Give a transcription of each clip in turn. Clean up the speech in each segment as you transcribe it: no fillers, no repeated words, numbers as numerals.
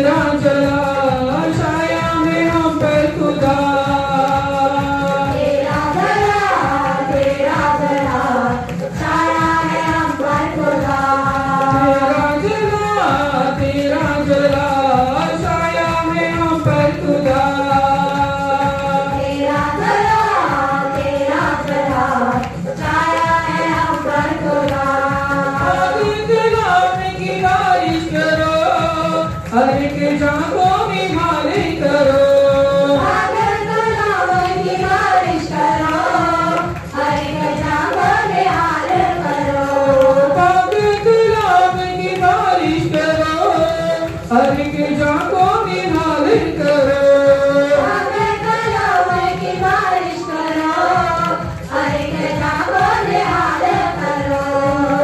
तेरा जला छाया है हम पर खुदा। तेरा जला छाया है हम पर खुदा। तेरा जला छाया है हम पर खुदा। तेरा जला छाया है हम पर खुदा। आग जलाने की बारिश करो, हर एक जागों में मालिक करो। आग जलाने की बारिश करो, हर एक जागों में हाल करो। आग जलाने की बारिश करो, हर एक जागों में मालिक करो। आग जलाने की बारिश करो, हर एक जागों में हाल करो।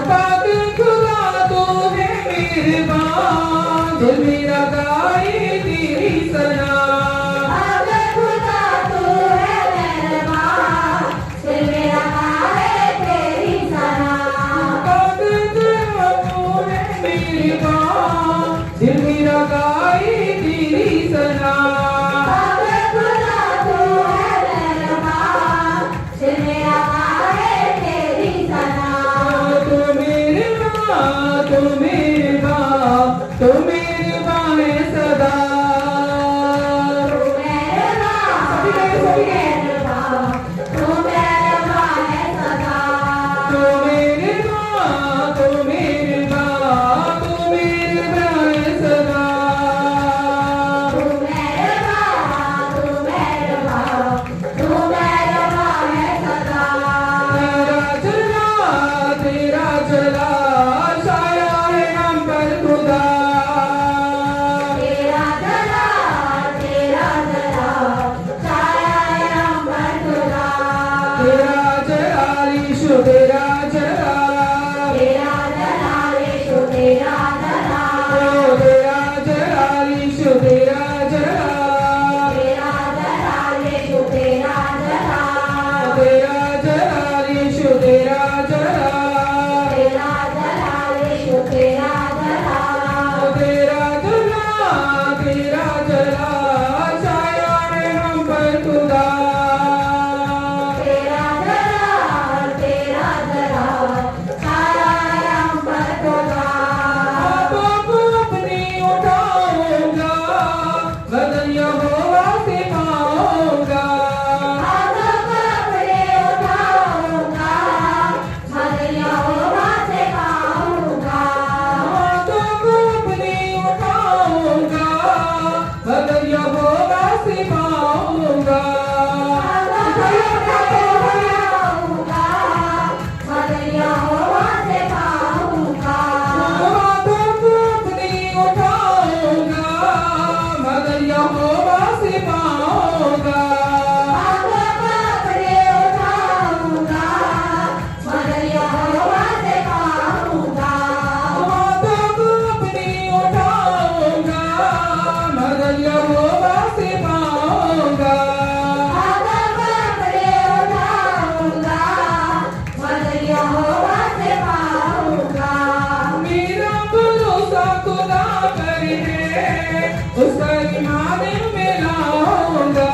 पाक खुदा तू है मेहरबान, दिल मेरा गाए तेरी सना। आग खुदा तू है मेहरबान, दिल मेरा गाए तेरी सना। पाक खुदा तू है मेहरबान, दिल मेरा गाए तेरी सना। आग खुदा तू है मेहरबान, दिल मेरा गाए तेरी सना। तू मेहरबान, तू मेहरबान, तू मेहरबान है सदा। तू मेहरबान, तू मेहरबान है सदा। तू मेहरबान, तू मेहरबान, तू मेहरबान है सदा। तू मेहरबान, तू मेहरबान, तू मेहरबान है सदा। तेरा जला छाया है हम पर खुदा। तेरा जला छाया है हम पर खुदा। तेरा जला यीशु तेरा जला। तेरा जला यीशु तेरा जला। तेरा जला यीशु तेरा जला। तेरा जला यीशु तेरा जला। तेरा जला यीशु तेरा जला। तेरा जला यीशु तेरा जला। तेरा जला छाया है हम पर खुदा। तेरा जला छाया है हम पर खुदा। आपको अपनी उठाऊंगा, बदन यहोवा से पाऊंगा। आदम अपने उठाऊंगा, मद यहोवा से पाऊंगा। आपको अपनी उठाऊंगा, बदन यहोवा से पाऊंगा। आदम अपने उठाऊंगा, मद यहोवा से पाऊंगा। आपको अपनी उठाऊंगा, बदन यहोवा से पाऊंगा। आदम अपने उठाऊंगा, मद यहोवा से पाऊंगा। आपको अपनी उठाऊंगा, बदन यहोवा से पाऊंगा। आदम अपने उठाऊंगा, मद यहोवा से पाऊंगा। मेरा भरोसा खुदा पर है, उसका ईमान में लाऊंगा।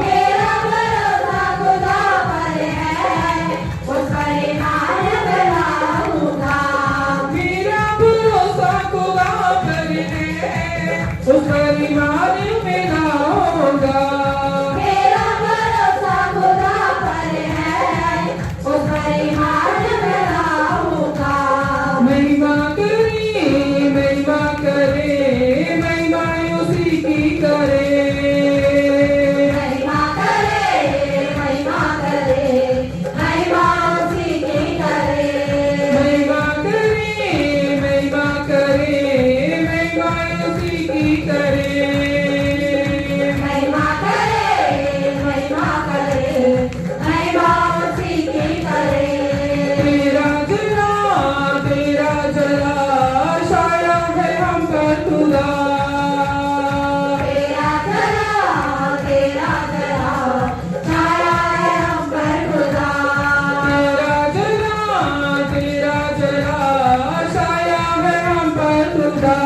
मेरा भरोसा खुदा पर है, उस पर ईमान मैं लाऊंगा। मेरा भरोसा खुदा पर है, उसका ईमान में लाऊंगा। मेरा भरोसा खुदा पर है, उस पर ईमान मैं लाऊंगा। महिमा करे, महिमा उसी की करे। महिमा करे, महिमा करे, महिमा उसी की करे। महिमा करे, महिमा करे, महिमा उसी की करे। महिमा करे, महिमा करे, महिमा उसी की करे। तेरा जला छाया है हम पर खुदा। तेरा जला छाया है हम पर खुदा। तेरा जला छाया है हम पर खुदा।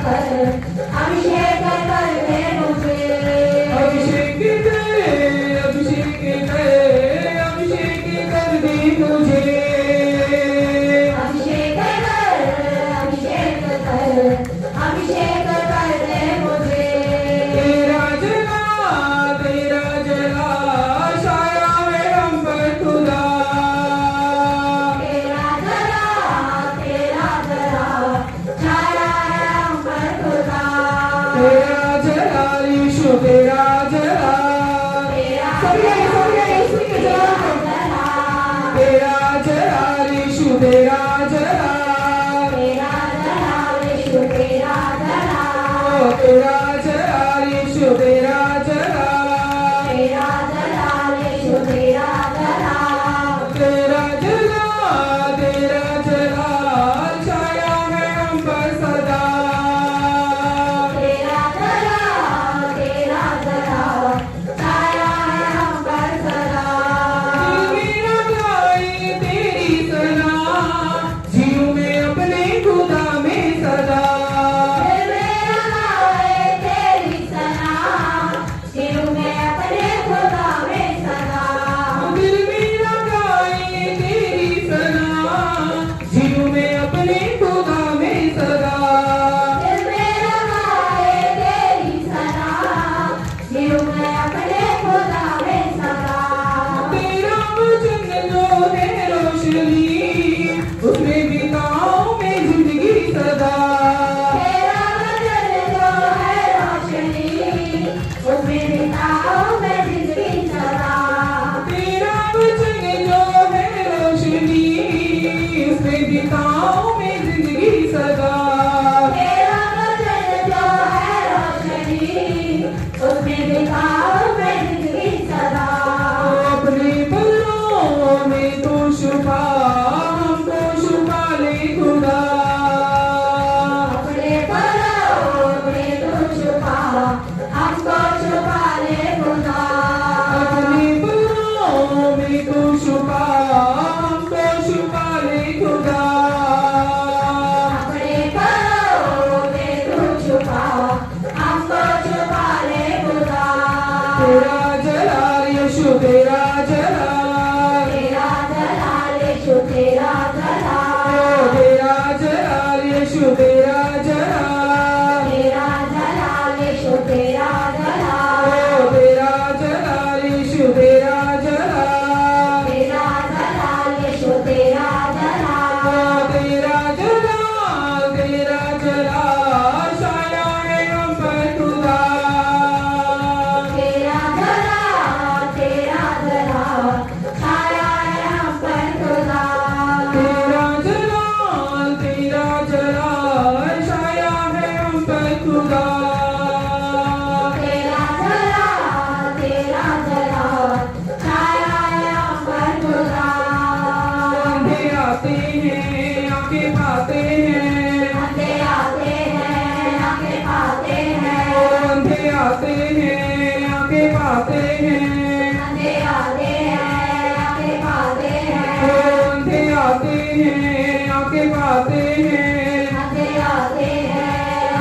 अभिषेक कर दे मुझे अभिषेक कर, अभिषेक कर, अभिषेक कर दे मुझे अभिषेक कर अभिषेक कर दे मुझे तेरा जला छाया है हम पर खुदा तेरा जला छाया है हम पर खुदा तेरा जला यीशु तेरा जला तेरा इसी के जला जला तेरा जला यीशु तेरा जला तेरा जला यीशु तेरा जला तेरा जला यीशु तेरा जला तेरा जला यीशु तेरा जला तेरा जला छाया है हम पर सदा तेरा जला छाया है हम पर सदा मेरा गाए तेरी सना जीव में अपने खुदा में सदा दिल मेरा गाए तेरी सना शिव में अपने खुदा में सदा दिल मेरा गाए तेरी सना जीव में अपने खुदा में सदा दिल मेरा गाए तेरी सना शिव में अपने खुदा में सदा तेरा वचन जो है रोशनी उसमें बिताओ मैं जिंदगी सदा तेरा वचन जो है रोशनी उसमें बिताओ मैं जिंदगी सदा तेरा वचन जो है रोशनी उसमें बिताओ मैं जिंदगी सदा तेरा वचन जो है रोशनी उसमें बिताओ मैं जिंदगी सदा अपने पलों में तो छुपा हमको छुपा ले खुदा अपने पलों में तू छुपा हमको छुपा ले खुदा अपने पलों में तो छुपा हमको छुपा ले खुदा अपने पलों में तू छुपा हमको छुपा ले खुदा तेरा जला यीशु तेरा जला तेरा जला यीशु तेरा जला तेरा जला यीशु तेरा जला तेरा जला यीशु तेरा जला तेरा जला यीशु तेरा जला तेरा जला यीशु तेरा जला तेरा जला छाया है हम पर खुदा तेरा जला छाया है हम पर खुदा तेरा जला छाया है हम पर खुदा तेरा जला छाया है हम पर खुदा अंधे आते हैं आंखें पाते हैं अंधे आते हैं आंखें पाते हैं अंधे आते हैं आंखें पाते हैं अंधे आते हैं आंखें पाते हैं अंधे आते हैं आंखें पाते हैं अंधे आते हैं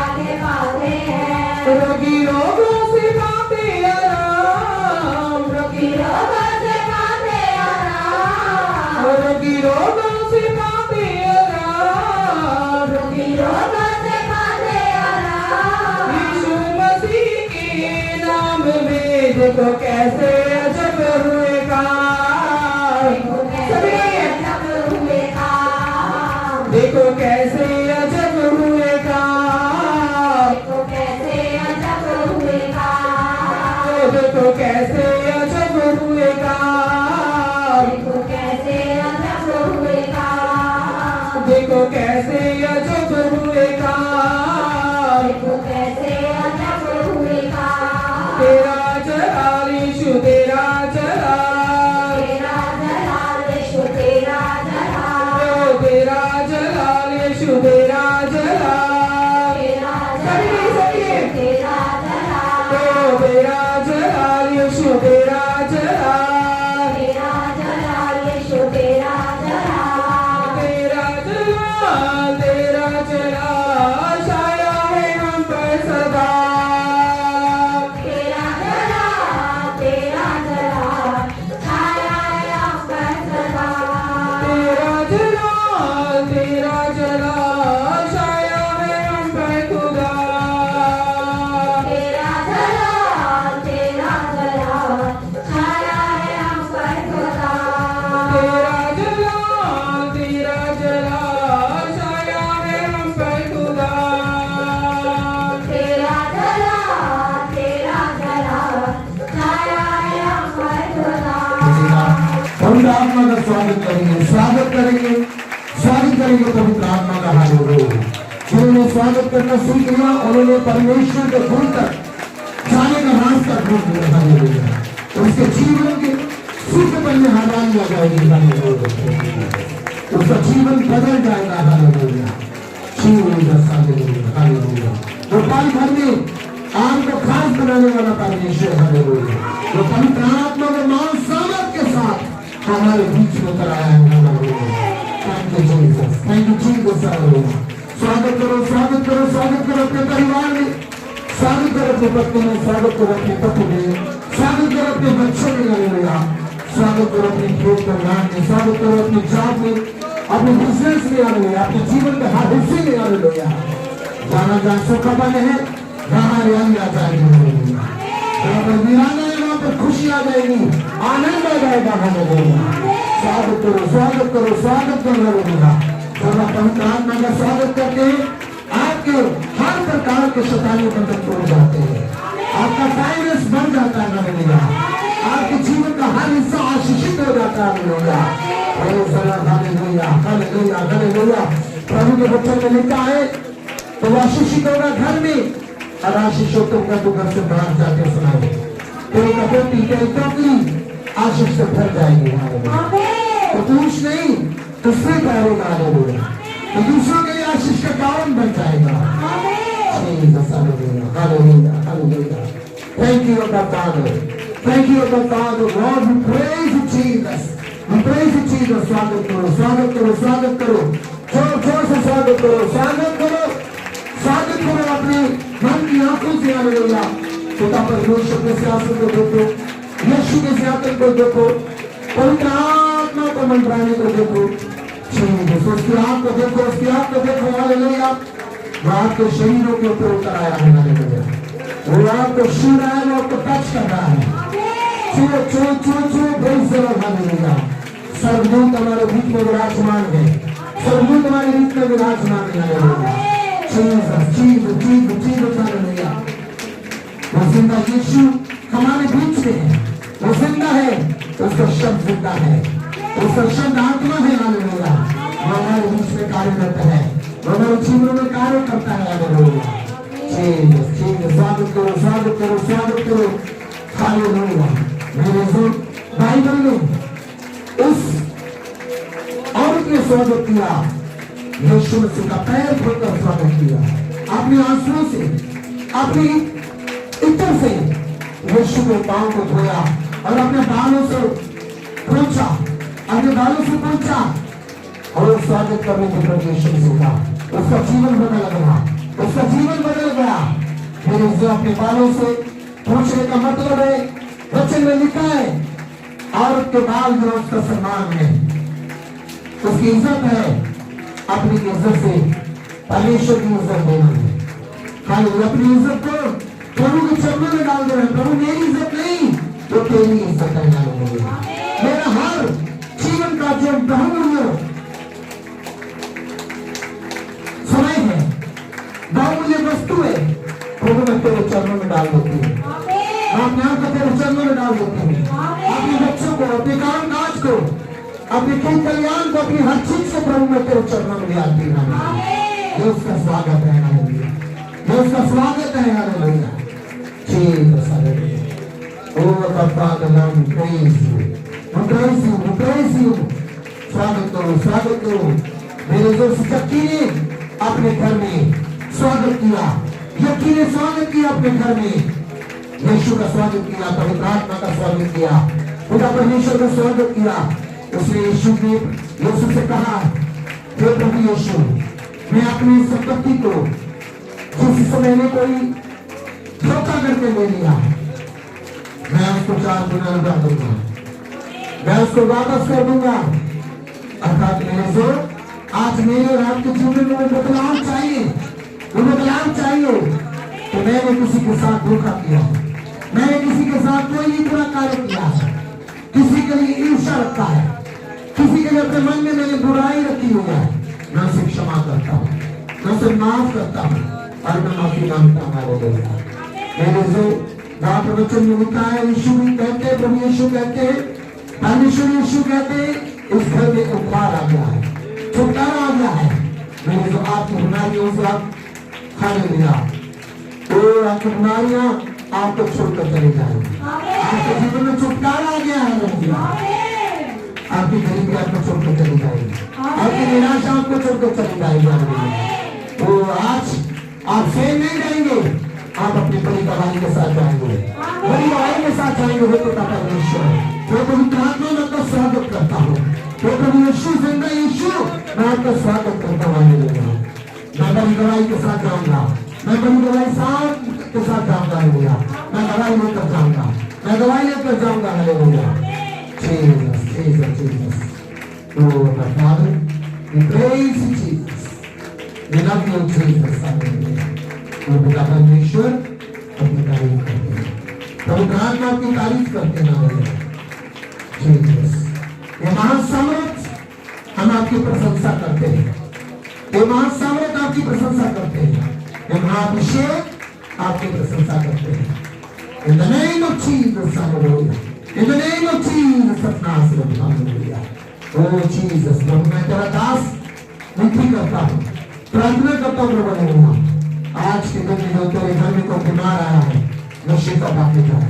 आंखें पाते हैं रोगी रोगों से पाते आराम रोगी रोगों से पाते आराम रोगी रोगों से पाते आराम रोगी रोगों से पाते आराम यीशु मसीह के नाम में देखो कैसे अजब हुए काम सभी जब हुए काम देखो कैसे अजब हुए काम देखो कैसे अजब हुए काम देखो कैसे अजब हुए काम देखो कैसे अजब हुए काम देखो कैसे अजब हुए काम देखो कैसे अजब हुए काम तेरा जला यीशु तेरा जला तेरा जला यीशु तेरा जला तेरा जला यीशु तेरा जला तेरा सभी सभी तेरा जला तेरा जला यीशु तेरा जला तेरा जला यीशु तेरा जला तेरा जला छाया है आत्मा का स्वागत करेंगे, स्वागत करेंगे, स्वागत करेंगे पवित्र आत्मा का। हालेलुया। जिन्होंने स्वागत करना सीख लिया उन्होंने परमेश्वर के गुण तक जाने का रास्ता ढूंढ लिया। हालेलुया। उसके जीवन के सूत्रबद्ध में हरानी आ जाएगी। हालेलुया। उसका जीवन बदल जाएगा। हालेलुया। जीवन हालेलुया। वो पल भर में आपको खास बनाने वाला परमेश्वर। हालेलुया। वो पवित्र आत्मा के मान सामर्थ के साथ हमारे बीच में उतर आया है। Hallelujah. Thank you Jesus, thank you Jesus. Hallelujah. स्वागत करो, स्वागत करो, स्वागत करो अपने परिवार में, स्वागत करो अपने पत्नी में, स्वागत करो अपने पति में, स्वागत करो अपने बच्चों में। हालेलुया। स्वागत करो अपने खेत परिवार में, स्वागत करो अपने जॉब में, अपने बिजनेस में। हालेलुया। अपने जीवन के हर हिस्से में। हालेलुया। जहाँ जहाँ सुखपन है वहाँ हरियाली आ जाएगी। हालेलुया। जहाँ पर वीराना है वहाँ पर खुशी आ जाएगी, आनंद आ जाएगा। हालेलुया। स्वागत करो, स्वागत करो, स्वागत करो। हालेलुया। जब आप पवित्र आत्मा का स्वागत करते हैं आपके हर प्रकार के शैतानी बंधन तोड़ जाते हैं, आपका फाइनेंस बढ़ जाता है। हालेलुया। आपके जीवन का हर हिस्सा आशीषित हो जाता है। हालेलुया। Hallelujah, hallelujah, hallelujah. प्रभु के वचन में लिखा है तो आशीषित होगा घर में और आशीष हो तुमका तो घर से बाहर जाके सुनाओ। तेरी कटोती, तेरी टोकरी आशीष से भर जाएगी। तो पूछ नहीं तो सिर पाएगा। हालेलुया। तो दूसरों के लिए आशीष का कारण बन जाएगा। Hallelujah, hallelujah, hallelujah. Thank you, Abba Father. Thank you, Abba Father. Lord, we praise you, Jesus. We praise you, Jesus. स्वागत करो, स्वागत करो, स्वागत करो, जोर जोर से स्वागत करो, स्वागत करो, स्वागत करो अपने मन की आंखों से। हालेलुया। पिता परमेश्वर के सिंहासन को देखो, यीशु के सिंहासन को देखो, पवित्र आत्मा को मंडराने को देखो, उसकी आंख को देखो, उसकी आंख को देखो। हालेलुया। वो आपके शरीरों के ऊपर उतर आया है। हालेलुया। वो आपको छू रहा है, वो आपको टच कर रहा है। छू छू छू छू बेइज्जत। हालेलुया। सर्वदूत हमारे बीच में विराजमान है, सर्वदूत हमारे बीच में विराजमान है। Hallelujah. Jesus, Jesus, Jesus, Jesus. Hallelujah. वो जिंदा यीशु हमारे बीच में है, वो जिंदा है, उसका शब्द जिंदा है, उसका शब्द आत्मा है। हालेलुया। वो हमारे बीच में कार्यरत है, वो हमारे जीवन में कार्य करता है। हालेलुया। Jesus, Jesus. स्वागत करो, स्वागत करो, स्वागत करो। हालेलुया। मेरे जो बाइबल में उस औरत ने स्वागत किया, यीशु मसीह का पैर धोकर स्वागत किया, अपने आंसुओं से, अपनी इत्र से यीशु के पांव को धोया और अपने बालों से पोंछा, अपने बालों से पोंछा और स्वागत करने के प्रति यीशु मसीह का उसका जीवन बदल गया, उसका जीवन बदल गया। मेरे जो अपने बालों से पोंछने का मतलब है, वचन में लिखा है औरत के बाल जो उसका सम्मान है, उसकी इज्जत है, अपनी इज्जत से परमेश्वर की इज्जत देना है। हालेलुया। अपनी इज्जत को प्रभु के चरणों में डाल दे रहे हैं। प्रभु मेरी इज्जत नहीं तो तेरी इज्जत है। हालेलुया। मेरा हर जीवन का जो बहुमूल्य समय है, बहुमूल्य वस्तु है, प्रभु मैं तेरे चरणों में डाल देती हूँ। अपने आप को तेरे चरणों में डाल देती हूँ। अपने बच्चों को, अपने काम काज को, अपने खेत कल्याण को, अपनी हर चीज को प्रभु मैं तेरे चरणों में डालती हूँ। ये उसका स्वागत है। हालेलुया। ये उसका स्वागत है। Hallelujah. Jesus, hallelujah. Oh, the Father, Lord, we praise you. We praise you, we praise you. स्वागत करो, स्वागत करो। मेरे जो सच्ची ने अपने घर में स्वागत किया, यकी ने स्वागत किया अपने घर में, यीशु का स्वागत किया, पवित्र आत्मा का स्वागत किया, पिता परमेश्वर का स्वागत किया। उसने यीशु से कहा, हे प्रभु यीशु, मैं अपनी संपत्ति को जिस समय में कोई धोखा करके ले लिया, मैं उसको 4 गुना लौटा दूंगा, मैं उसको वापस कर दूंगा। अर्थात मेरे जो आज मेरे और आपके जीवन में बदलाव चाहिए, वो बदलाव चाहिए। तो मैंने किसी के साथ धोखा किया, मैंने किसी के साथ कोई भी बुरा कार्य किया है, किसी के लिए ईर्ष्या रखा है, किसी के लिए अपने मन में मैंने बुराई रखी हुई है, मैं उसे क्षमा करता हूँ, मैं उसे माफ करता हूँ और मैं माफी मांगता हूँ। मेरे जो वहाँ पर वचन में लिखा है, यीशु भी कहते हैं, प्रभु यीशु कहते हैं, परमेश्वर यीशु कहते इस घर में उद्धार आ गया है, छुटकारा आ गया है। मेरे जो आपकी बीमारियों से आप हालेलुया, और आपकी बीमारियां आपको छोड़कर चले जाएंगी। आपके जीवन में छुटकारा आ गया है। आपकी गरीबी आपको छोड़कर चली जाएगी, आपकी निराशा आपको छोड़कर चली जाएगी। तो आज आप फेल नहीं जाएंगे, आप अपनी बड़ी गवाही के साथ जाएंगे, बड़ी गवाही के साथ जाएंगे। वो तो परमेश्वर जो पवित्र आत्मा में आपका स्वागत करता हूँ, तो प्रभु यीशु जिंदा यीशु मैं आपका स्वागत करता हूँ। मैं बड़ी गवाही के साथ जाऊंगा, मैं बड़ी गवाही के साथ जाऊंगा। हालेलुया, मैं गवाही लेकर जाऊंगा, मैं गवाही लेकर जाऊंगा। Hallelujah, Jesus Jesus Jesus. Oh my Father, we praise you, Jesus. We love you, Jesus. Hallelujah. और पिता परमेश्वर अपनी तारीफ करते हैं, पवित्र आत्मा की तारीफ करते हैं। Hallelujah, Jesus. ये महान सामर्थ हम आपकी प्रशंसा करते हैं, ये महान सामर्थ आपकी प्रशंसा करते हैं, ये महाअभिषेक आपकी प्रशंसा करते हैं। In the name of Jesus, hallelujah. In the name of Jesus of Nazareth, hallelujah. Oh Jesus, प्रभु मैं तेरा दास विनती करता हूँ, प्रार्थना करता हूँ प्रभु हालेलुया। आज के दिन में जो तेरे घर में कोई बीमार आया है, वो शिफा पाके जाए।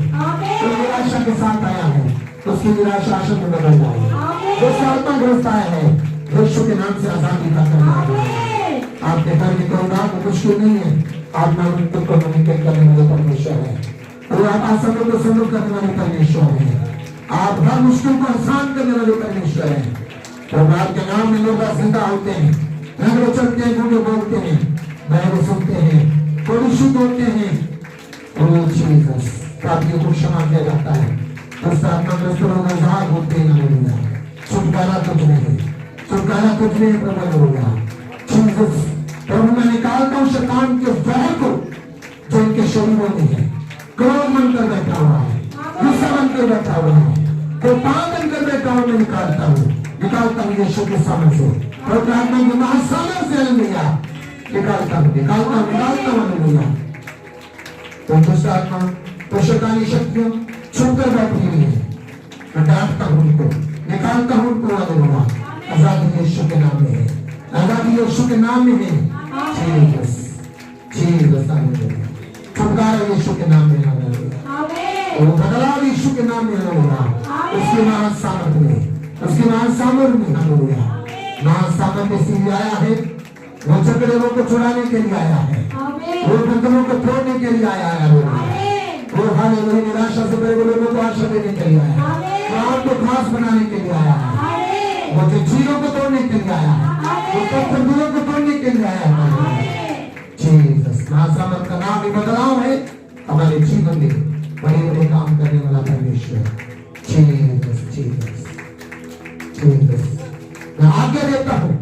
जो निराशा के साथ आया है, उसकी निराशा आशा में बदल जाए। जो आत्माग्रस्त आया है, यीशु के नाम से आजादी का करना है। आपके घर में कोई बात मुश्किल नहीं है, आप नाम को कम्युनिकेट करने वाले परमेश्वर है, वो आप आसानों को सुलूक करने वाले परमेश्वर है, आप हर मुश्किल को आसान करने वाले परमेश्वर है। तो आपके नाम में लोग जिंदा होते हैं, नगरों चलते हैं, गूंगे बोलते हैं, बहरे सुनते हैं, कोई शुद्ध होते हैं। ओ जीसस, पापियों को क्षमा किया जाता है, उस आत्माग्रस्त लोग आजाद होते हैं। हालेलुया, छुटकारा तुझ में है, छुटकारा तुझ में है प्रभु। हालेलुया, जीसस प्रभु मैं निकालता हूँ शैतान के जहर को जो इनके शरीरों में है, क्रोध बनकर बैठा हुआ है, गुस्सा बनकर बैठा हुआ है, तो पाप बनकर बैठा हुआ मैं निकालता हूँ यीशु के सामने से, पवित्र आत्मा के महासागर से। हालेलुया, निकालता हूँ हालेलुया। तो दुष्ट आत्मा तो शैतानी शक्तियों छुपकर बैठी हुई है, मैं डांटता हूँ उनको, निकालता हूँ उनको। हालेलुया, आजादी यीशु के नाम में है, आजादी यीशु के नाम में है। जीसस जीसस हालेलुया, छुटकारा यीशु के नाम में। हालेलुया, वो बदलाव यीशु के नाम में। हालेलुया, उसके महान सामर्थ में, उसके महान सामर्थ में। हालेलुया, महान सामर्थ इसलिए आया है, वो झगड़ों को छुड़ाने के लिए आया है, वो बंधनों को तोड़ने के लिए आया है। वो हालेलुया, निराशा से बड़े लोगों को आशा देने के लिए आया है, वो आपको खास बनाने के लिए आया है, वो जंजीरों को तोड़ने के लिए आया है, वो तंबुओं को तोड़ने के लिए आया है। जीसस, महासामर्थ का नाम ही बदलाव है हमारे जीवन में, बड़े बड़े काम करने वाला परमेश्वर। जीसस जीसस जीसस, मैं आज्ञा देता हूँ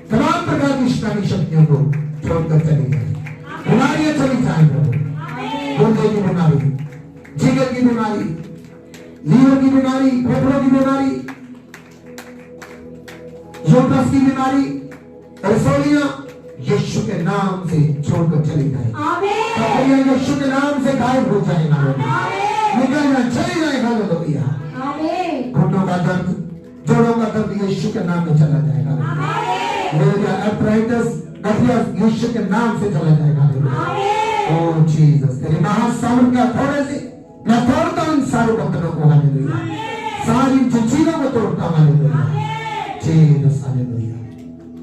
तमाम प्रकार की शैतानी शक्तियों को छोड़कर चली जाए, बीमारियां चली जाए प्रभु। गुर्दे की बीमारी, जिगर की बीमारी, लीवर की बीमारी, फेफड़ों की बीमारी, यूट्रस की बीमारी, रसोलियां यीशु के नाम से छोड़कर चली जाए। आमीन, यीशु के नाम से गायब हो जाएगा, निकल जाए, चली जाए। हालेलुया, घुटनों का दर्द, जोड़ों का दर्द यीशु के नाम में चला जाएगा। आर्थराइटिस, गठिया यीशु के नाम से चला जाएगा। ओह जीसस, तेरे महासामर्थ का थोड़े से मैं तोड़ता हूं इन सारे बंधनों को। हालेलुया, सारी जंजीरों को तोड़ता हूं। Hallelujah, Jesus hallelujah,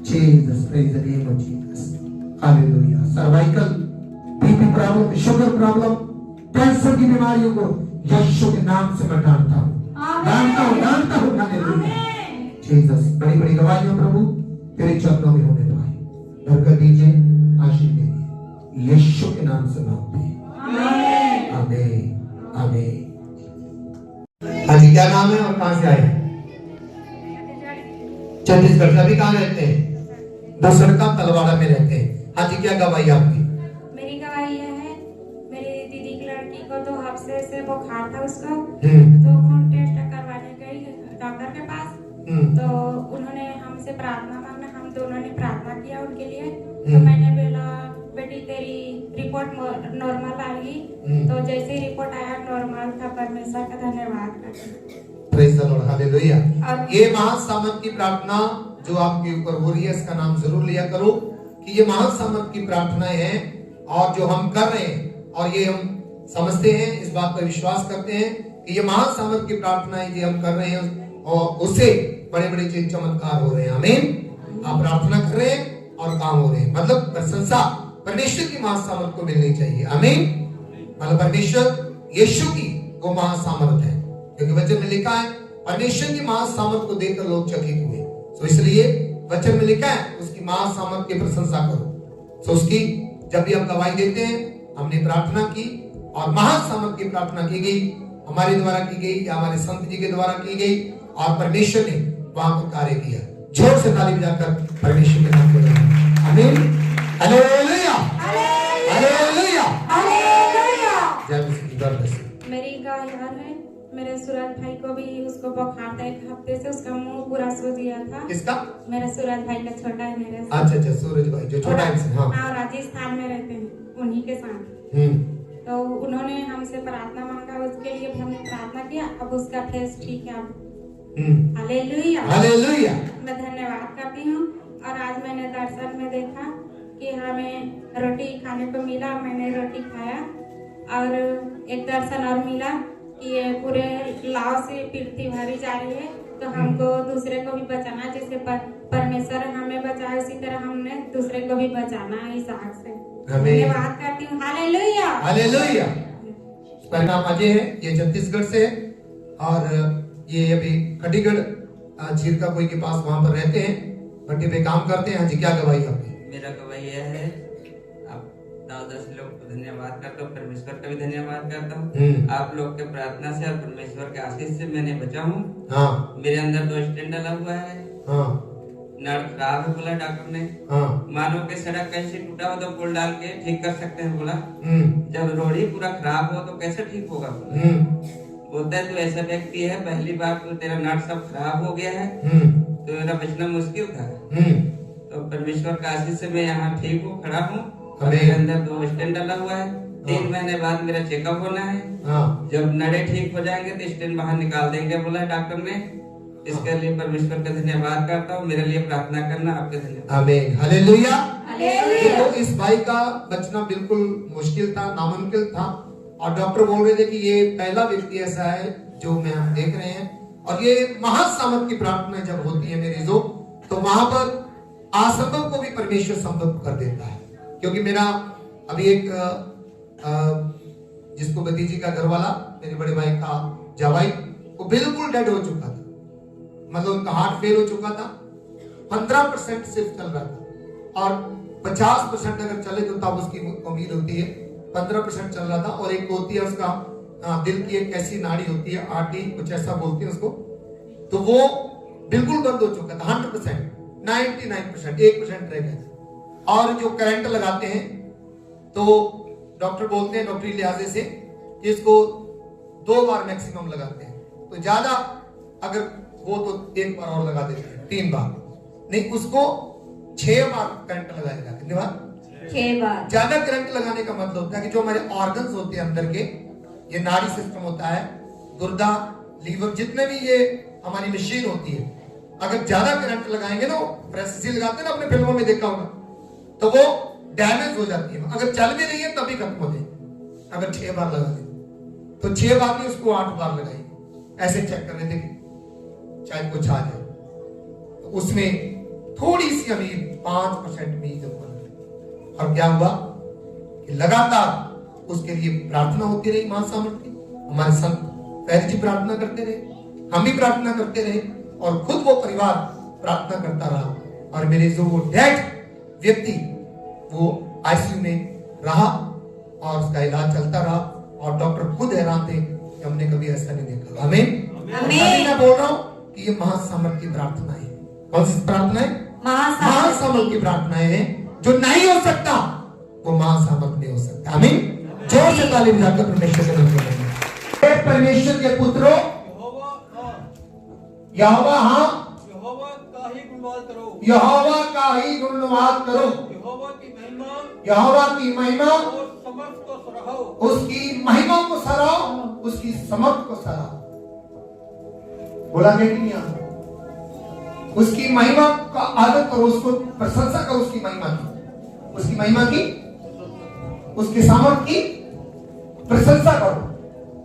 Jesus praise the name of Jesus. Hallelujah, cervical, BP problem, sugar problem, cancer की बीमारियों को यीशु के नाम से मैं डांटता हूं, डांटता हूं। हालेलुया, जीसस, बड़ी बड़ी गवाहियां प्रभु तेरे चरणों में होने पाए, बरकत दीजिए, आशीष दीजिए, यीशु के नाम से मांगते हैं, आमीन आमीन। हाँ जी, क्या नाम है और कहां से आए? छत्तीसगढ़। सभी कहाँ रहते हैं? दूसरका तलवाड़ा में रहते हैं। हाँ जी, क्या गवाही आपकी? मेरी गवाही यह है, मेरी दीदी की लड़की को 2 हफ्ते से बुखार था उसको, तो खून टेस्ट करवाने गई डॉक्टर के पास, तो उन्होंने हमसे प्रार्थना मांगा, हम दोनों ने प्रार्थना किया उनके लिए। तो मैंने बोला बेटी तेरी रिपोर्ट नॉर्मल आएगी, तो जैसे रिपोर्ट आया नॉर्मल था, परमेश्वर का धन्यवाद करते। Praise the Lord, hallelujah. और- ये महासामर्थ की प्रार्थना जो आपके ऊपर हो रही है, इसका नाम जरूर लिया करो कि ये महासामर्थ की प्रार्थनाएं हैं और जो हम कर रहे हैं, और ये हम समझते हैं, इस बात पर विश्वास करते हैं कि ये महासामर्थ की प्रार्थनाएं जो हम कर रहे हैं और उससे बड़े बड़े चीज चमत्कार हो रहे हैं। आमीन। आप प्रार्थना कर रहे हैं और काम हो रहे हैं, मतलब प्रशंसा परमेश्वर की महासामर्थ को मिलनी चाहिए। आमीन। मतलब परमेश्वर यीशु की वो महासामर्थ है, क्योंकि वचन में लिखा है परमेश्वर की महासामर्थ को देखकर लोग चकित हुए। तो इसलिए वचन में लिखा है उसकी महासामर्थ की प्रशंसा करो। तो उसकी जब भी हम गवाही देते हैं, हमने प्रार्थना की और महासामर्थ की प्रार्थना की गई, हमारे द्वारा की गई या हमारे संत जी के द्वारा की गई, और परमेश्वर ने वहां पर कार्य किया। जोर से ताली बजाकर परमेश्वर के नाम को आमीन। Hallelujah, hallelujah, hallelujah. जय मसीह। God bless you. मेरी गाय यार है, मेरे सूरज भाई को भी उसको बुखार था 1 हफ्ते से, उसका मुंह पूरा सूज गया था। किसका? मेरा सूरज भाई का छोटा है मेरे से। अच्छा अच्छा, सूरज भाई जो छोटा है। हाँ हाँ, राजस्थान में रहते हैं, उन्हीं के साथ। तो उन्होंने हमसे प्रार्थना मांगा, उसके लिए भी हमने प्रार्थना किया। अब उसका फेस ठीक है अब। Hallelujah, hallelujah. मैं धन्यवाद करती हूँ। और आज मैंने दर्शन में देखा कि हमें रोटी खाने को मिला, मैंने रोटी खाया। और एक दर्शन और मिला कि ये पूरे लाव से पृथ्वी भरी जा रही है, तो हमको दूसरे को भी बचाना, जैसे परमेश्वर हमें बचाए उसी तरह हमने दूसरे को भी बचाना है इस आग से। धन्यवाद करती हूँ। Hallelujah, hallelujah. इसका नाम अजय है, ये छत्तीसगढ़ से है और ये अभी खटीगढ़ चीरकापुई के पास वहां पर रहते हैं, भट्टी पे काम करते हैं। हाँ जी, क्या गवाही आपकी? मेरा गवाही यह है, आप दास लोग को धन्यवाद करता हूँ, परमेश्वर का भी धन्यवाद करता हूँ। आप लोग के प्रार्थना से और परमेश्वर के आशीष से मैंने बचा हूँ। हाँ। मेरे अंदर 2 स्टेंट डला हुआ है। हाँ। नड़ खराब है बोला डॉक्टर ने। हाँ। मानो के सड़क कैसे टूटा हो तो पुल डाल के ठीक कर सकते हैं बोला। जब रोड ही पूरा खराब हो तो कैसे ठीक होगा बोला। बोलता है तू ऐसा व्यक्ति है, पहली बार तो तेरा नट सब खराब हो गया है, तो मेरा बचना मुश्किल था। तो परमेश्वर का आशीष से मैं यहाँ ठीक हूँ, खड़ा हूँ। मेरे अंदर 2 स्टेंट डाला हुआ है। 3 महीने बाद मेरा चेकअप होना है। जब नड़े ठीक हो जाएंगे तो स्टेंट बाहर निकाल देंगे बोला है डॉक्टर ने। इसके लिए परमेश्वर का धन्यवाद करता हूँ। मेरे लिए प्रार्थना करना, आपके धन्यवाद। आमीन, हालेलुया। हालेलुया। तो इस भाई का बचना बिल्कुल मुश्किल था, नामुमकिन था, और डॉक्टर बोल रहे थे कि ये पहला व्यक्ति ऐसा है जो मैं हम देख रहे हैं। और ये महासामर्थ की प्रार्थना जब होती है मेरी जो, तो वहां पर असंभव को भी परमेश्वर संभव कर देता है। क्योंकि मेरा अभी एक जिसको भतीजी का घर वाला, मेरे बड़े भाई का जवाई, वो बिल्कुल डेड हो चुका था, मतलब उनका हार्ट फेल हो चुका था। 15% सिर्फ चल रहा था और 50% अगर चले तो तब उसकी उम्मीद होती है। 15% चल रहा था। और एक होती है उसका दिल की एक ऐसी नाड़ी होती है, आरटी कुछ ऐसा बोलते हैं उसको, तो वो बिल्कुल बंद हो चुका था। 100%, 99%, 1% रह गया। और जो करंट लगाते हैं तो डॉक्टर बोलते हैं डॉक्टरी लिहाजे से कि इसको 2 बार मैक्सिमम लगाते हैं, तो ज्यादा अगर वो तो 1 बार और लगा देते हैं, 3 बार नहीं, उसको 6 बार करंट लगाएगा। कितनी बार? 6 बार। ज्यादा करंट लगाने का मतलब होता है कि जो हमारे ऑर्गन्स होते हैं अंदर के, ये नाड़ी सिस्टम होता है, गुर्दा, लीवर, जितने भी ये हमारी मशीन होती है, अगर ज्यादा करंट लगाएंगे ना, प्रेस लगाते हैं ना, अपने फिल्मों में देखा होगा, तो वो डैमेज हो जाती है। अगर चल भी रही है तभी खत्म हो जाए। अगर 6 बार लगा दे तो 6 बार नहीं, उसको 8 बार लगाइए। ऐसे चेक कर लेते शायद कुछ आ जाए। तो उसमें थोड़ी सी अमीर 5% उम्मीद ऊपर। और क्या हुआ कि लगातार उसके लिए प्रार्थना होती रही महासामर्थ की। हमारे संत पहले जी प्रार्थना करते रहे, हम भी प्रार्थना करते रहे, और खुद वो परिवार प्रार्थना करता रहा। और मेरे जो वो डेड व्यक्ति वो आईसीयू में रहा और उसका इलाज चलता रहा, और डॉक्टर खुद हैरान थे कि हमने कभी ऐसा नहीं देखा। आमीन। मैं बोल रहा हूँ कि ये महासामर्थ की प्रार्थना है। कौन सी प्रार्थना है? महासामर्थ की प्रार्थनाएं हैं। जो नहीं हो सकता वो महासामर्थ नहीं हो सकता। आमीन। जोर से ताली बजाकर परमेश्वर के नाम में परमेश्वर के पुत्रों, यहोवा हाँ, यहोवा का ही गुणवाद करो, यहोवा का ही गुणवाद करो, यहोवा की महिमा, यहोवा की महिमा और समर्थ को सराहो, उसकी महिमा को सराहो, उसकी समर्थ को सराहो। बोला गया कि नहीं आता? उसकी महिमा का आदर करो, उसको प्रशंसा करो, उसकी महिमा की, उसकी महिमा की, उसके सामर्थ की प्रशंसा करो।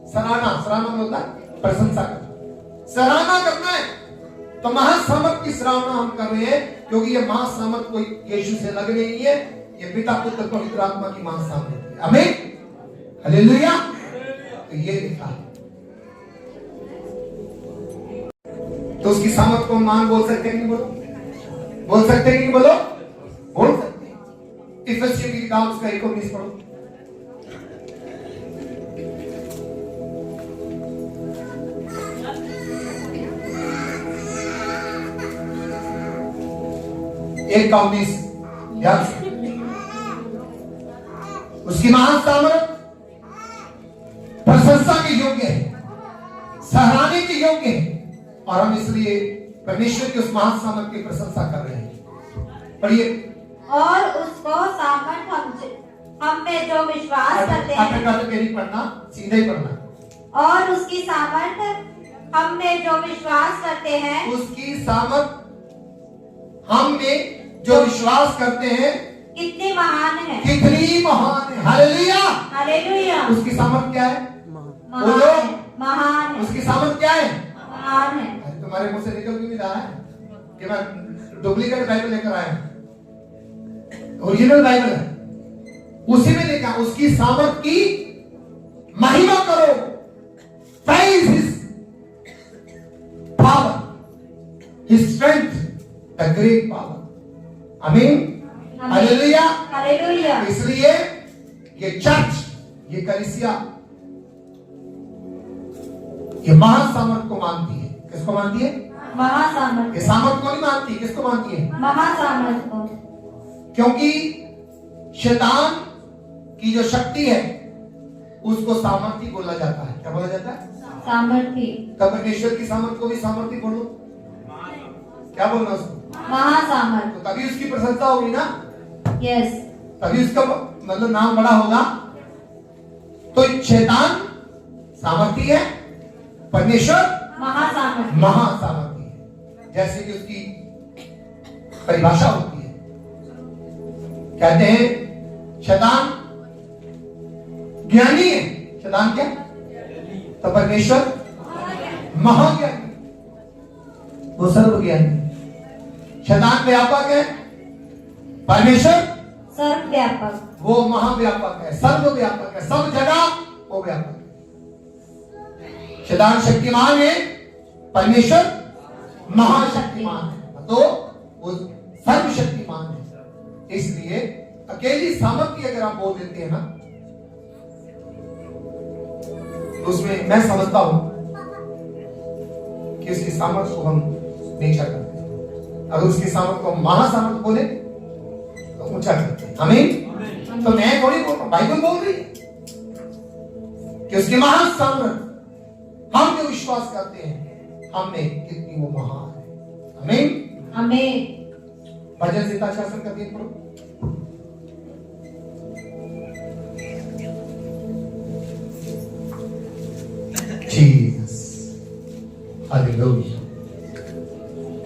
सराहना, सराहना में होता है प्रशंसा करना, सराहना करना है। तो महासामर्थ की सराहना हम कर रहे हैं, क्योंकि ये महासामर्थ कोई यीशु से लग नहीं है, ये पिता पुत्र पवित्र आत्मा की महासामर्थ है। आमीन, हालेलुया। तो ये लिखा है, तो उसकी सामर्थ को मान बोल सकते हैं कि नहीं? बोलो, बोल सकते हैं कि नहीं? बोलो, बोल सकते हैं। इफिसियों की किताब उसका 19 पढ़ो। एक का 19 याद से। उसकी महान सामर्थ प्रशंसा के योग्य है, सराहने के योग्य है, और हम इसलिए परमेश्वर की उस महान सामर्थ की प्रशंसा कर रहे हैं। पढ़िए। और उसको सामर्थ हम में जो विश्वास करते हैं, नहीं पढ़ना, सीधे ही पढ़ना। और उसकी सामर्थ हम में जो विश्वास करते हैं, उसकी सामर्थ हम में जो विश्वास करते हैं कितनी महान है, कितनी महान है। Hallelujah, hallelujah. उसकी सामर्थ क्या है? महान है, महान है, उसकी सामर्थ क्या है? महान है। अरे तुम्हारे मुंह से निकल क्यों नहीं रहा है कि मैं डुप्लीकेट बाइबल लेकर आया हूं? ओरिजिनल बाइबल है, उसी में लिखा उसकी सामर्थ की महिमा करो। Praise his power, his strength, the great power. आमीन, हालेलुया, हालेलुया। इसलिए ये चर्च, ये कलीसिया, ये महान सामर्थ को मानती है। किसको मानती है? महासामर्थ। ये सामर्थ को नहीं मानती, किसको मानती है? महासामर्थ को। क्योंकि शैतान की जो शक्ति है उसको सामर्थी बोला जाता है। क्या बोला जाता है? सामर्थी। तब परमेश्वर की सामर्थ को भी सामर्थी बोलो। क्या बोलना उसको? महासामर्थ। तो तभी उसकी प्रशंसा होगी ना, यस। तभी उसका मतलब नाम बड़ा होगा। तो शैतान सामर्थी है, परमेश्वर महासामर्थ। महासामर्थी है। जैसे कि उसकी परिभाषा होती है, कहते हैं शैतान ज्ञानी है। शैतान क्या? तो परमेश्वर महाज्ञानी, वो सर्वज्ञानी। शैतान व्यापक है, परमेश्वर सर्वव्यापक। वो महाव्यापक है, सर्वव्यापक है, सब जगह वो व्यापक है। शैतान शक्तिमान है, परमेश्वर महाशक्तिमान है, तो वो सर्वशक्तिमान है। इसलिए अकेली सामर्थ्य अगर आप बोल देते हैं ना, तो उसमें मैं समझता हूं कि उसकी सामर्थ्य को हम नीचा करते हैं। अगर उसकी सामर्थ्य को हम महासामर्थ्य बोले तो ऊंचा करते हैं। आमीन। तो मैं थोड़ी बोल रहा हूं, बाइबल बोल रही है कि उसकी महान सामर्थ्य हम जो विश्वास करते हैं हम में कितनी वो महान है। आमीन। हमें भजन सीता शासन का 3 पढ़ो। Jesus, hallelujah.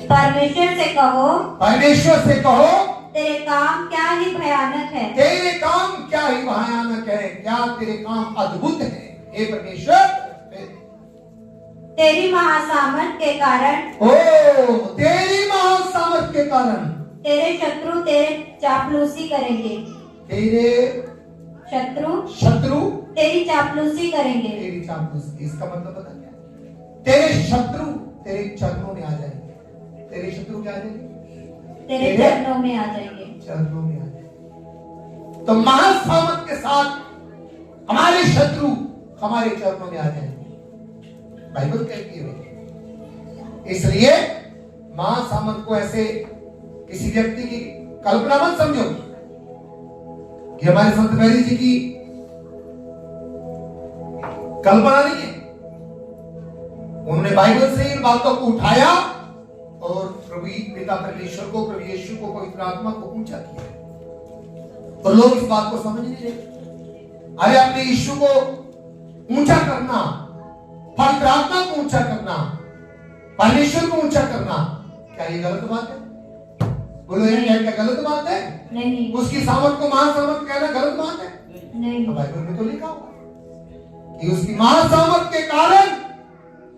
परमेश्वर से कहो, परमेश्वर से कहो, तेरे काम क्या ही भयानक है, तेरे काम क्या ही भयानक है, क्या तेरे काम अद्भुत है हे परमेश्वर। तेरी महासामर्थ के कारण, ओ तेरी महान सामर्थ के कारण तेरे शत्रु तेरे चापलूसी करेंगे, तेरे शत्रु तेरी चापलूसी करेंगे। तेरी चापलूसी, इसका मतलब पता क्या है? तेरे शत्रु तेरे चरणों में आ जाएंगे। तेरे शत्रु क्या आ जाएंगे? तेरे चरणों में आ जाएंगे। चरणों में आ जाएंगे। तो महान सामर्थ के साथ हमारे शत्रु हमारे चरणों में आ जाएंगे, बाइबल कहती है। इसलिए महान सामर्थ को ऐसे किसी व्यक्ति की कल्पना मत समझो कि हमारे संत बैरी जी की कल्पना नहीं है। उन्होंने बाइबल से इन बातों को उठाया और प्रभु पिता परमेश्वर को, प्रभु यीशु को, पवित्र आत्मा को ऊंचा किया। तो लोग इस बात को समझ नहीं रहे। अरे अपने यीशु को ऊंचा करना, पवित्र आत्मा को ऊंचा करना, परमेश्वर को ऊंचा करना क्या ये गलत बात है? बोलो ये क्या गलत बात है? नहीं उसकी सामर्थ को महान सामर्थ कहना गलत बात है? नहीं तो बाइबल में तो लिखा हुआ कि उसकी महान सामर्थ के कारण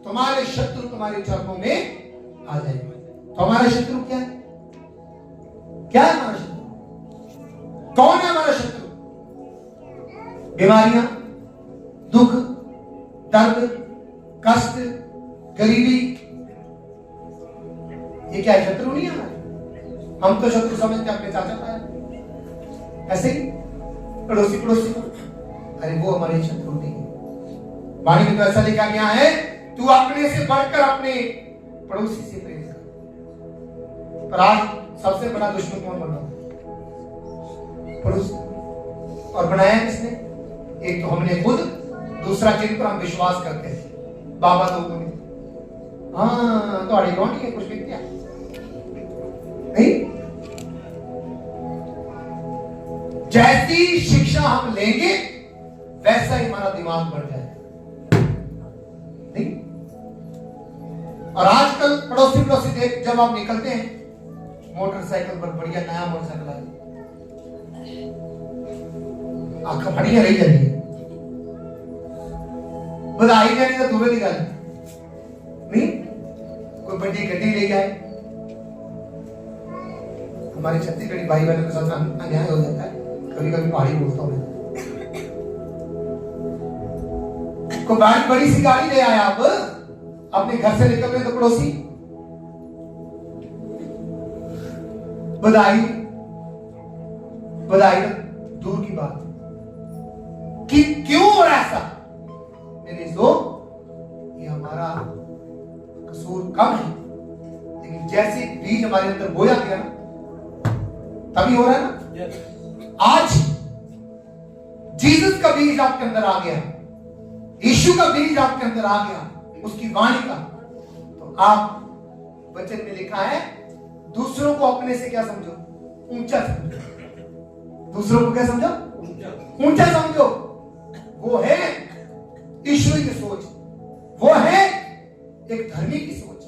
तुम्हारे शत्रु तुम्हारे चरणों में आ जाएंगे। तो हमारा शत्रु क्या है? क्या है हमारा शत्रु? कौन है हमारा शत्रु? बीमारियां, दुख, दर्द, कष्ट, गरीबी, ये क्या है? शत्रु नहीं है हमारे। हम तो शत्रु समझते अपने चाचा ताया, ऐसे ही पड़ोसी पड़ोसी को, अरे वो हमारे शत्रु नहीं है। वाणी में तो ऐसा लिखा गया है, तू अपने से बढ़कर अपने पड़ोसी से प्रेम कर। पर आज सबसे बड़ा दुश्मन कौन बना? पड़ोसी। और बनाया किसने? एक तो हमने खुद, दूसरा जिन पर हम विश्वास करते हैं, बाबा तो तुम, हाँ तो अड़ी कौन है कुछ भी क्या नहीं। जैसी शिक्षा हम लेंगे वैसा ही हमारा दिमाग बढ़ जाएगा, नहीं? और आजकल पड़ोसी पड़ोसी देख जब आप निकलते हैं मोटरसाइकिल पर, बढ़िया नया मोटरसाइकिल आया, आंखें बढ़िया रही जाती है, बधाई जानी तो दूर की गल नहीं। कोई बड़ी गड्डी ले जाए, हमारे छत्तीसगढ़ी भाई बहनों के साथ अन्याय हो जाता है, कभी कभी पहाड़ी बोलता हूं। कोई बड़ी सी गाड़ी ले आया, आप अपने घर से निकल रहे तो पड़ोसी बधाई बधाई दूर की बात कि क्यों हो रहा ऐसा? मेरे दोस्त, ये हमारा कसूर कम है, लेकिन जैसे बीज हमारे अंदर बोया गया ना, तभी हो रहा है ना। आज जीसस का बीज आपके अंदर आ गया, यीशु का बीज आपके अंदर आ गया, उसकी वाणी का, तो आप, वचन में लिखा है, दूसरों को अपने से क्या समझो? ऊंचा समझो। दूसरों को क्या समझो? ऊंचा समझो। वो है ईश्वरी की सोच, वो है एक धर्मी की सोच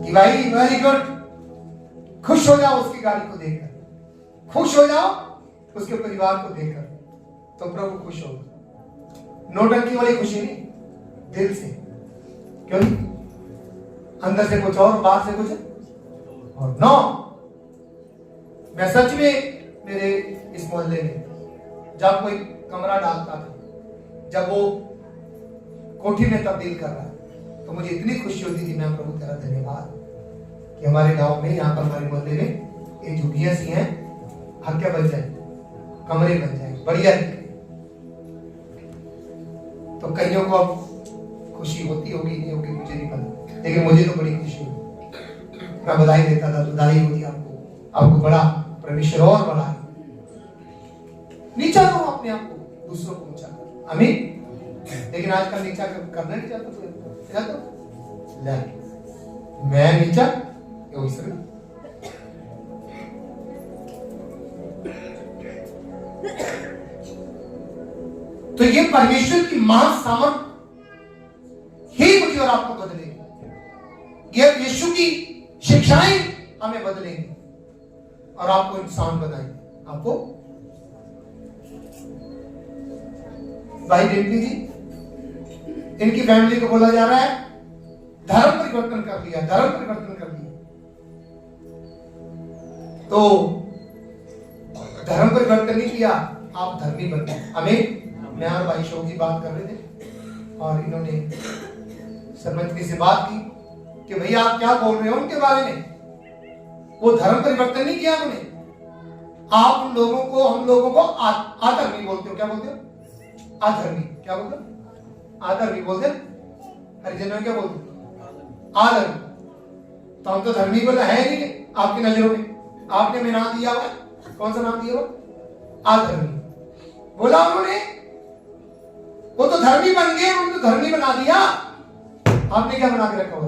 कि भाई वेरी गुड, खुश हो जाओ उसकी गाड़ी को देखकर, खुश हो जाओ उसके परिवार को देखकर, तो प्रभु खुश होगा। नोटंकी वाली खुशी नहीं, दिल से। क्यों? अंदर से कुछ और, बाहर से कुछ और। नो, मैं सच में मेरे इस मोहल्ले में जब कोई कमरा डालता था, जब वो कोठी में तब्दील कर रहा है, तो मुझे इतनी खुशी होती थी, मैं प्रभु तेरा धन्यवाद कि हमारे गांव में, यहाँ पर हमारे मोहल्ले में ये झुग्गियां सी हैं, हर क्या बन जाए, कमरे बन जाए, बढ़िया दिखे। तो कईयों को अब खुशी होती होगी, नहीं होगी, मुझे नहीं पता, लेकिन मुझे तो बड़ी खुशी हुई। मैं बधाई देता था, बधाई होती आपको बड़ा परमेश्वर और बड़ा है। नीचा करो अपने आप को, दूसरों को ऊंचा करो। आमीन। लेकिन आजकल नीचा करना नहीं चाहता, तो मैं नीचा तो ये परमेश्वर की महान सामर्थ ही मुझे और आपको बदलेगी। ये यीशु की शिक्षाएं हमें बदलेंगी और आपको इंसान बनाएंगे। आपको भाई डिम्पी जी, इनकी फैमिली को बोला जा रहा है धर्म परिवर्तन कर लिया, धर्म परिवर्तन कर लिया। तो धर्म परिवर्तन नहीं किया, आप धर्मी बन गए। हमें, मैं और भाई शोक जी बात कर रहे थे और इन्होंने सरपंच से बात की कि भैया आप क्या बोल रहे हो उनके बारे में। वो धर्म परिवर्तन नहीं किया उन्होंने। आप उन लोगों को, हम लोगों को आधर्मी बोलते हो। क्या बोलते हो? आधर्मी। क्या बोलते हो? आधर्मी बोलते हो। हरिजनों में क्या बोलते हो? आधर्मी। तो हम तो धर्मी बोला है नहीं आपकी नजरों में। आपने में नाम दिया हुआ, कौन सा नाम दिया हुआ? आधर्मी बोला उन्होंने। वो तो धर्मी बन गए, उनको धर्मी बना दिया। आपने क्या बना के रखा हुआ?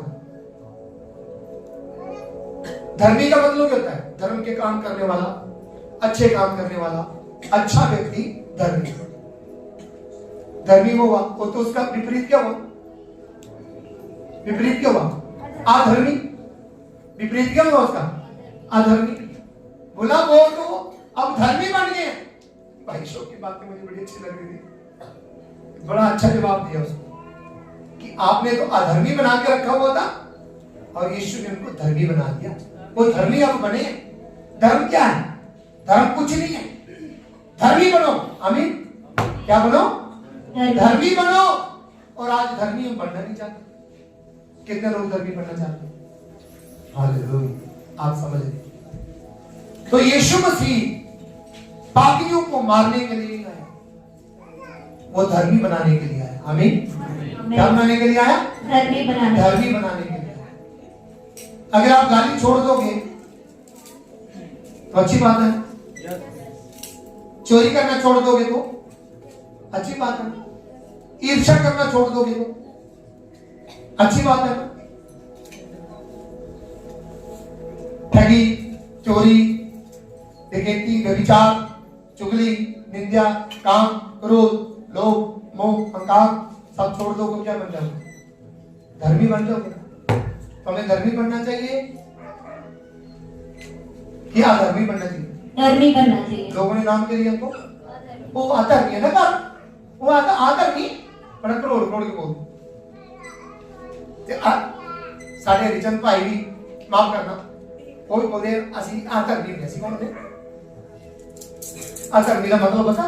धर्मी का मतलब क्या होता है? धर्म के काम करने वाला, अच्छे काम करने वाला, अच्छा व्यक्ति धर्मी। धर्मी वो हुआ, वो तो उसका विपरीत क्या हुआ? विपरीत क्या हुआ? अधर्मी। विपरीत क्या हुआ उसका? अधर्मी। बोला वो तो अब धर्मी बन गए। भाई शो की बातें मुझे बड़ी अच्छी लग रही थी, बड़ा अच्छा जवाब दिया उसको कि आपने तो अधर्मी बना के रखा हुआ था और यीशु ने उनको धर्मी बना दिया। वो धर्मी अब बने। धर्म क्या है? धर्म कुछ नहीं है। धर्मी बनो। आमीन। क्या बनो? धर्मी बनो। और आज धर्मी हम बनना नहीं चाहते। कितने लोग धर्मी बनना चाहते हैं? हालेलुया। आप समझ रहे? तो यीशु मसीह पापियों को मारने के लिए नहीं आया, वो धर्मी बनाने के लिए आया। आमीन। क्या बनाने के लिए आया? धर्मी बनाने। धर्मी बनाने के लिए आया। अगर आप गाली छोड़ दोगे तो अच्छी बात है। चोरी करना छोड़ दोगे तो अच्छी बात है। ईर्ष्या करना छोड़ दोगे तो अच्छी बात है। ठगी, चोरी, डकैती, व्यभिचार, चुगली, निंदा, काम, क्रोध, लोभ, मोह, अहंकार सब छोड़ दोगे क्या बन जाओगे? धर्मी बन जाओगे। तो हमें धर्मी बनना चाहिए क्या अधर्मी बनना चाहिए? धर्मी बनना चाहिए। लोगों ने नाम के लिए हमको वो अधर्मी है ना, कर वो आधर्मी बड़ा करोड़ करोड़ के बोल साढ़े हरिचंद भाई भी माफ करना वो भी बोले असि आधर्मी है। असि कौन है? आधर्मी का मतलब बता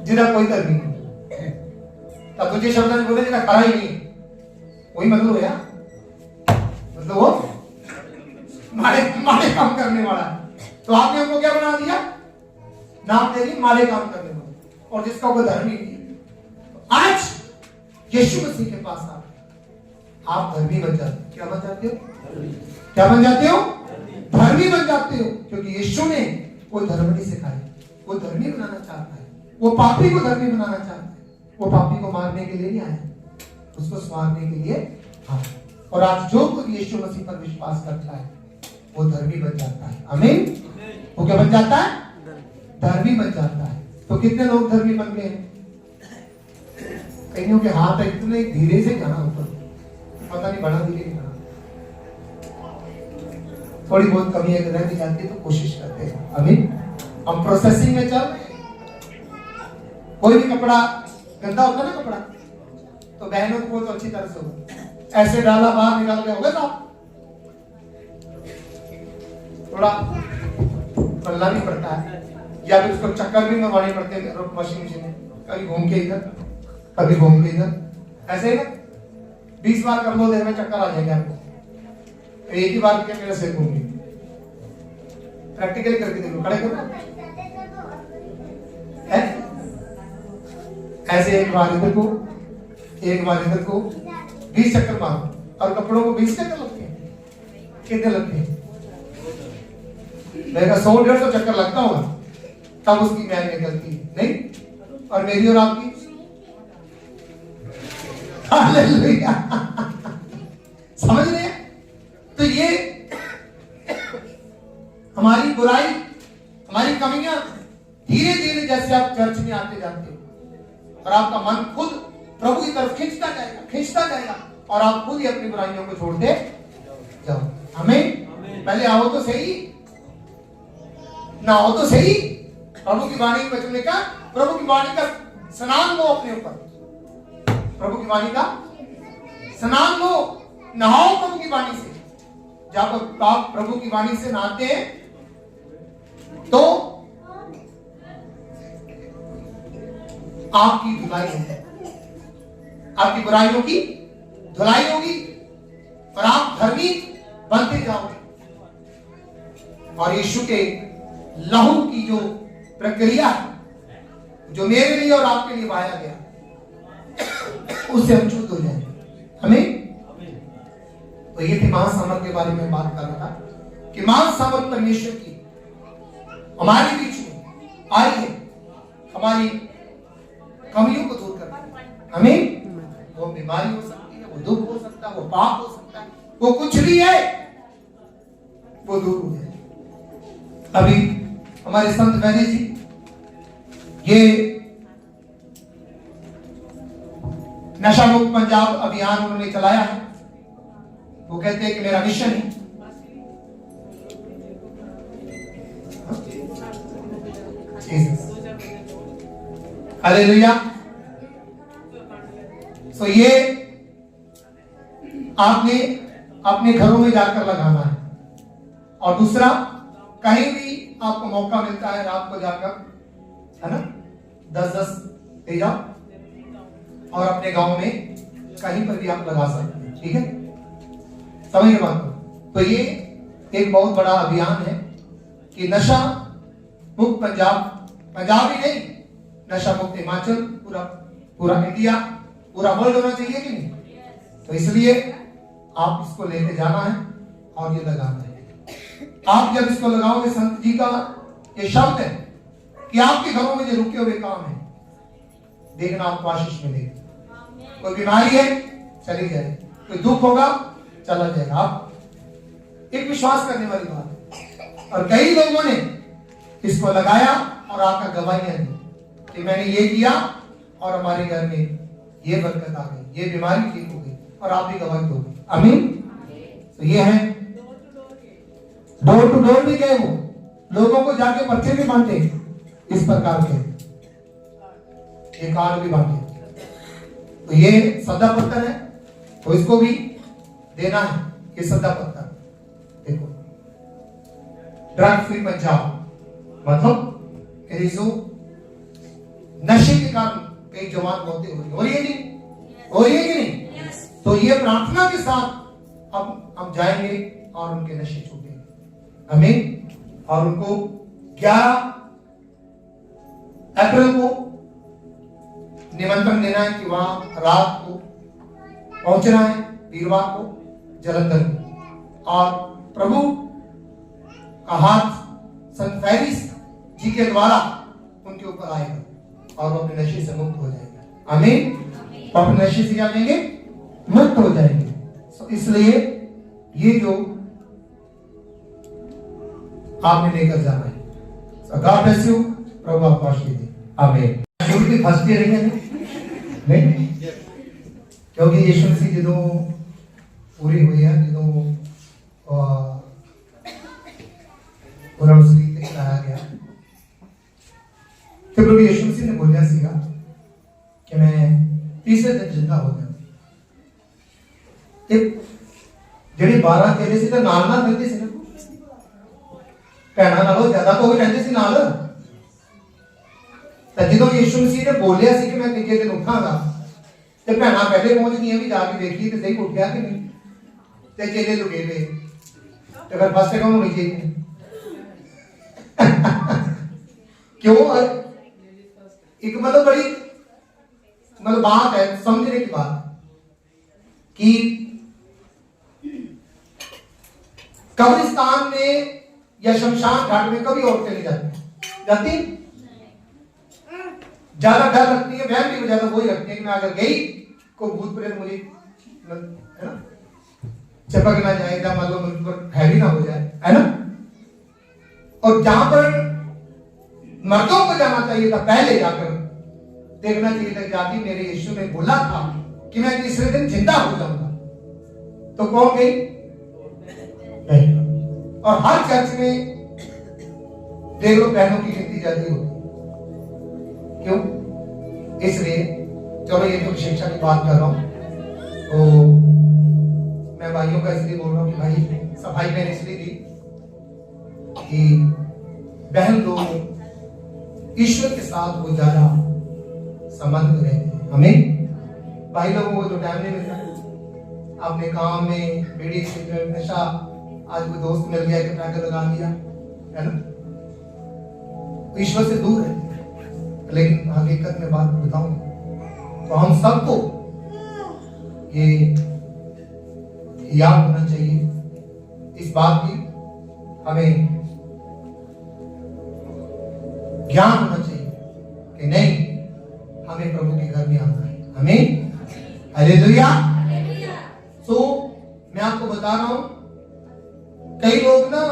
जिधर कोई धर्मी नहीं। तब तुझे शब्द ने बोले जिधर खरा ही नहीं, वही मतलब है। मतलब वो मारे मारे काम करने वाला है। तो आपने हमको क्या बना दिया? नाम दे दिया मारे काम करने वाला, और जिसका वो धर्मी नहीं। आज यीशु मसीह के पास आप धर्मी बन जाते हो। क्या बन जाते हो? क्या बन जाते हो? धर्मी बन जाते हो। क्योंकि यीशु ने वो धर्म नहीं सिखाया, वो धर्मी बनाना चाहता है। वो पापी को धर्मी बनाना चाहता है। वो पापी को मारने के लिए नहीं आया, उसको संवारने के लिए आया। और आज जो कोई यीशु मसीह पर विश्वास करता है वो धर्मी बन जाता है। आमीन। वो क्या बन जाता है? धर्मी बन जाता है। तो कितने लोग धर्मी बन गए हैं? कईयों के हाथ है इतने धीरे से जाना ऊपर, पता नहीं बड़ा धीरे जाना। थोड़ी बहुत कमी अगर रह भी जाती है तो कोशिश करते हैं। आमीन। हम प्रोसेसिंग में चल रहे हैं। कोई भी कपड़ा गंदा होता है ना, कपड़ा तो बहनों को तो अच्छी तरह से होगा, ऐसे डाला बाहर निकाल के होगा तो थोड़ा पल्ला भी पड़ता है, या फिर उसको चक्कर भी मरवाने पड़ते हैं मशीन में। कभी घूम के इधर, कभी घूम के इधर, ऐसे ही ना 20 बार कर लो, देर में चक्कर आ जाएंगे आपको। एक ही बार क्या मेरा सिर घूम गई। प्रैक्टिकली करके देखो, खड़े करो ऐसे एक बार इधर को, एक बार इधर को 20 चक्कर मारो। और कपड़ों को 20 चक्कर लगते हैं। कितने लगते हैं? मेरा 100-150 चक्कर लगता होगा, तब उसकी मैल निकलती है नहीं। और मेरी और आपकी हालेलुया। समझ रहे हैं? तो ये हमारी बुराई, हमारी कमियां धीरे धीरे जैसे आप चर्च में आते जाते हो और आपका मन खुद प्रभु की तरफ खींचता जाएगा और आप खुद ही अपनी बुराइयों को छोड़ते जाओ। हमें पहले आओ तो सही, ना हो तो सही। प्रभु की वाणी को वचन का, प्रभु की वाणी का स्नान लो अपने ऊपर। प्रभु की वाणी का स्नान लो, नहाओ प्रभु की वाणी से। जब आप प्रभु की वाणी से नहाते हैं तो आपकी धुलाई होगी, आपकी बुराइयों की धुलाई होगी और आप धर्मी बनते जाओगे। और यीशु के लहू की जो प्रक्रिया जो मेरे लिए और आपके लिए बहाया गया, उससे हम शुद्ध हो जाएंगे। हमें तो ये थी महासामर्थ के बारे में बात कर रहा था कि महासामर्थ परमेश्वर की हमारे बीच में आई है, हमारी कमियों को दूर करना। हमें वो बीमारी हो सकती है, वो दुख हो सकता है, वो पाप हो सकता है, वो कुछ भी है, वो दूर हो जाए। अभी हमारे संत वैद्य जी ये नशा मुक्त पंजाब अभियान उन्होंने चलाया है। वो कहते हैं कि मेरा मिशन है। हालेलुया। तो ये आपने अपने घरों में जाकर लगाना है। और दूसरा, कहीं भी आपको मौका मिलता है रात को जाकर, है ना, 10-10 ले जाओ और अपने गांव में कहीं पर भी आप लगा सकते हैं। ठीक है, समझ गए बात को? तो ये एक बहुत बड़ा अभियान है कि नशा मुक्त पंजाब ही नहीं, नशा मुक्त हिमाचल, पूरा इंडिया, पूरा वर्ल्ड होना चाहिए कि नहीं? तो इसलिए आप इसको लेके जाना है और ये लगाना है। आप जब इसको लगाओगे, संत जी का ये शब्द है कि आपके घरों में जो रुके हुए काम है, देखना आपको आशीष मिलेगी। कोई बीमारी है चली जाए, कोई दुख होगा चला जाएगा। आप एक विश्वास करने वाली बात है। और कई लोगों ने इसको लगाया और आकर गवाहियां दी कि मैंने ये किया और हमारे घर में ये बरकत आ गई, ये बीमारी ठीक हो गई, और आप भी गवाही दोगे। आमीन। तो ये है, डोर टू डोर भी गए, वो लोगों को जाके पर्चे भी बांटे, इस प्रकार के ये कार्ड भी बांटे। तो ये सदा पत्थर है, तो इसको भी देना है। ये सदा पत्थर देखो, ड्रग फ्री पंजाब, मतलब जो नशे के कारण कई जवान मौतें हो रही है कि नहीं? तो ये प्रार्थना के साथ अब हम जाएंगे और उनके नशे छूटेंगे। आमीन। और उनको 11 अप्रैल को निमंत्रण देना है कि वहां रात को पहुंचना है, वीरवार को जलंधर में। और प्रभु का हाथ संत फैरिस जी के द्वारा उनके ऊपर आएगा और वो अपने नशे से मुक्त हो जाएगा। आमीन। तो अपने नशे से क्या कहेंगे? मुक्त हो जाएंगे। तो इसलिए ये जो आपने लेकर जाना है। God bless you. प्रभु आपको आशीष दे। आमीन। क्योंकि फंसते रहेंगे नहीं, क्योंकि यीशु मसीह जो पूरी हुई है, जो पूरा उसकी कराया गया, तो प्रभु यीशु मसीह ने बोलिया सीगा कि मैं तीसरे दिन जिंदा हो गया। ਜਿਹੜੇ 12 ਚੇਲੇ ਸੀ ਤਾਂ ਨਾਲ ਰਹਿੰਦੇ ਸੀ ਨਾ, ਭੈਣਾਂ ਨਾਲੋਂ ਜ਼ਿਆਦਾ ਤੋਂ ਵੀ ਰਹਿੰਦੇ ਸੀ ਨਾਲ। ਤਾਂ ਜਦੋਂ ਯਿਸੂ ਮਸੀਹ ਨੇ ਬੋਲਿਆ ਸੀ ਕਿ ਮੈਂ ਤੀਜੇ ਦਿਨ ਉੱਠਾਂਗਾ, ਤੇ ਭੈਣਾਂ ਪਹਿਲੇ ਪਹੁੰਚ ਗਈਆਂ ਵੀ ਜਾ ਕੇ ਦੇਖੀਏ ਤੇ ਸਹੀ ਉੱਠਿਆ ਕਿ ਨਹੀਂ। ਤੇ ਚੇਲੇ ਲੁਕੇ ਗਏ, ਤੇ ਫਿਰ ਫਸਟ ਕੌਣ ਹੋਣੀ ਚਾਹੀਦੀ? क्यों? एक मतलब बड़ी बात है, समझने की बात कि कब्रिस्तान में या शमशान घाट में कभी औरतें नहीं जाती। ज्यादा डर रखती है, वहम की वजह से वही रखती है कि मैं अगर गई को भूत प्रेत मुझे है ना चिपक ना जाए, या मतलब हैवी ना हो जाए, है ना। और जहां पर मर्दों को जाना चाहिए था, पहले जाकर देखना चाहिए था जाति मेरे यीशु ने बोला था कि मैं तीसरे दिन जिंदा हो जाऊंगा। तो कौन गई? और हर चर्च में देख लो बहनों की गिनती ज्यादा होती। क्यों? इसलिए चलो ये तो शिक्षा की बात कर रहा हूं, तो मैं भाइयों का इसलिए बोल रहा हूं कि भाई सफाई मैंने इसलिए दी कि बहन लोग ईश्वर के साथ वो ज्यादा संबंध रहते हैं। हमें भाई लोगों को तो टाइम नहीं मिलता, अपने काम में बीड़ी सिगरेट नशा, आज कोई दोस्त मिल गया कि पैकेट लगा दिया, है ना, ईश्वर से दूर है। लेकिन हकीकत में बात बताऊं तो हम सबको ये याद होना चाहिए, इस बात की हमें ज्ञान होना चाहिए कि नहीं, हमें प्रभु के घर में आना है। हमें हालेलुया। तो मैं आपको बता रहा हूं, कई लोग ना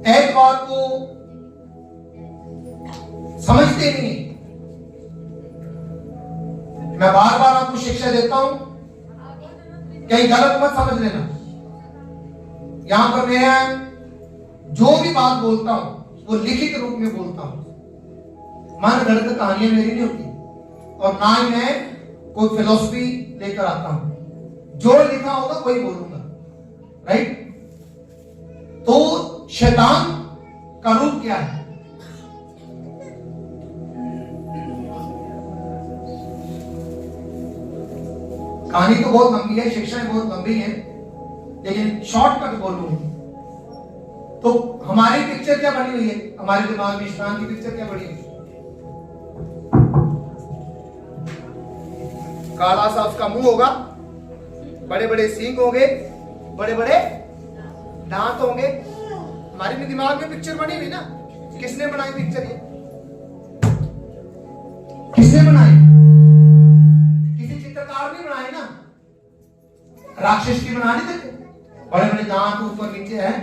एक बात को समझते नहीं, मैं बार बार आपको शिक्षा देता हूं, कहीं गलत मत समझ लेना। यहां पर मैं जो भी बात बोलता हूं वो लिखित रूप में बोलता हूं। मन गढ़ कहानियां मेरी नहीं होती, और ना ही मैं कोई फिलॉसफी लेकर आता हूं। जो लिखा होगा वही बोलूंगा, राइट? तो शैतान का रूप क्या है? कहानी तो बहुत लंबी है, शिक्षाएं बहुत लंबी है, लेकिन शॉर्टकट बोलूं तो हमारी पिक्चर क्या बनी हुई है, हमारे दिमाग में शैतान की पिक्चर क्या बनी है? काला सा उसका मुंह होगा, बड़े बड़े सींग होंगे, बड़े बड़े दांत होंगे। हमारे भी दिमाग में पिक्चर बनी हुई ना। किसने बनाई पिक्चर? ये किसने बनाई? किसी चित्रकार ने बनाई ना। राक्षस की बना नहीं देते, बड़े बड़े दांत ऊपर नीचे है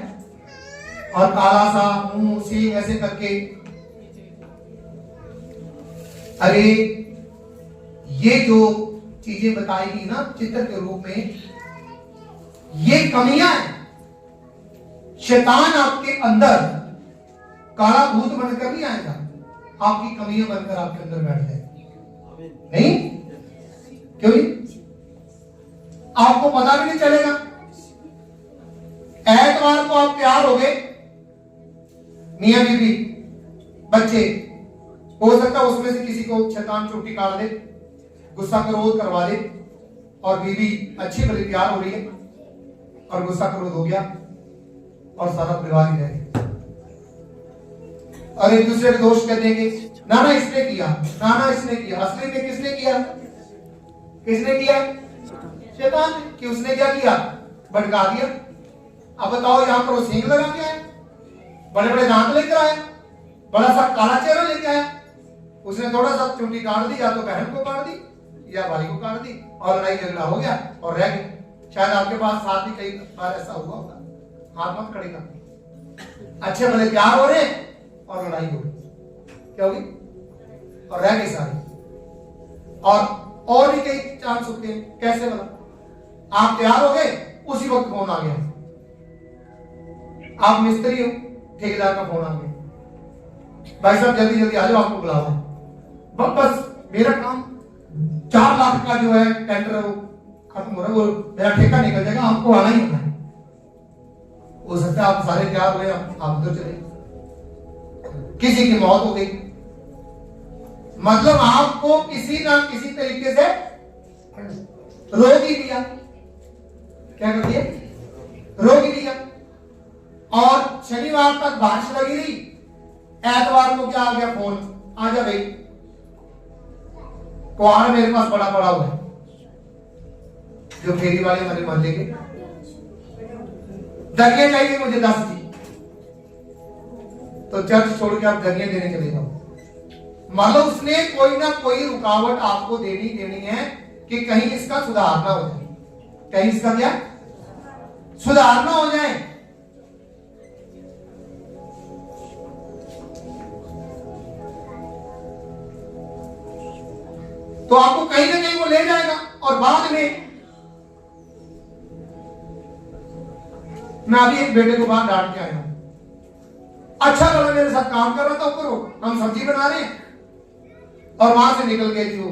और काला सा मुंह, सींग ऐसे करके। अरे ये जो चीजें बताई गई ना चित्र के रूप में, ये कमियां हैं। शैतान आपके अंदर काला भूत बनकर नहीं आएगा, आपकी कमियां बनकर आपके अंदर बैठ जाएगी। नहीं? क्यों नहीं? आपको पता भी नहीं चलेगा। ऐतवार को आप तैयार हो गए, मियां बीबी, बच्चे, हो सकता है उसमें से किसी को शैतान चोटी काट दे, गुस्सा क्रोध करवा दे, और बीबी अच्छी भली तैयार हो रही है और गुस्सा क्रोध हो गया और सारा परिवार ही रह गया। और एक दूसरे के दोष कह देंगे, ना ना इसने किया, ना ना इसने किया। असली में किसने किया? किसने किया? शैतान ने। कि उसने क्या किया? भड़का दिया। अब बताओ, यहां पर वो सींग लगा के आया, बड़े बड़े दांत लेकर आया, बड़ा सा काला चेहरा लेके आया। उसने थोड़ा सा चुंडी काट दी, या तो बहन को काट दी या भाई को काट दी, और लड़ाई झगड़ा हो गया और रह गए। शायद आपके पास साथ ही कई बार ऐसा हुआ होगा, हाथ मत खड़ेगा। अच्छे भले प्यार हो रहे और लड़ाई हो गई, क्या होगी? और रह गए सारे। और भी कई चांस होते हैं। कैसे भला? आप तैयार हो गए, उसी वक्त फोन आ गया। आप मिस्त्री हो, ठेकेदार का फोन आ गया, भाई साहब जल्दी जल्दी आ जाओ, आपको बुला रहा हूं। बस मेरा काम 4 लाख का जो है टेंडर है वो खत्म हो रहा है, वो मेरा ठेका निकल जाएगा, आपको आना ही होना है। हो सकता है आप सारे तैयार हुए, आप उधर चले, किसी की मौत हो गई। मतलब आपको किसी ना किसी तरीके से रोक ही दिया। क्या कर दिया? रोक ही दिया। और शनिवार तक बारिश लगी रही, ऐतवार को क्या आ गया? फोन, आ जा भाई, कुआर मेरे पास बड़ा पड़ा हुआ है। जो फेरी वाले हमारे मोहल्ले के, दरिया चाहिए मुझे 10 की। तो चर्च छोड़ के आप दरिया देने चले जाओ। मतलब उसने कोई ना कोई रुकावट आपको देनी है कि कहीं इसका सुधार ना हो जाए, कहीं इसका क्या सुधार ना हो जाए। तो आपको कहीं ना कहीं वो ले जाएगा, और बाद में मैं अभी एक बेटे को बाहर डांट के आया हूं। अच्छा वाला मेरे साथ काम कर रहा था, ऊपर हम सब्जी बना रहे हैं, और वहां से निकल गई थी वो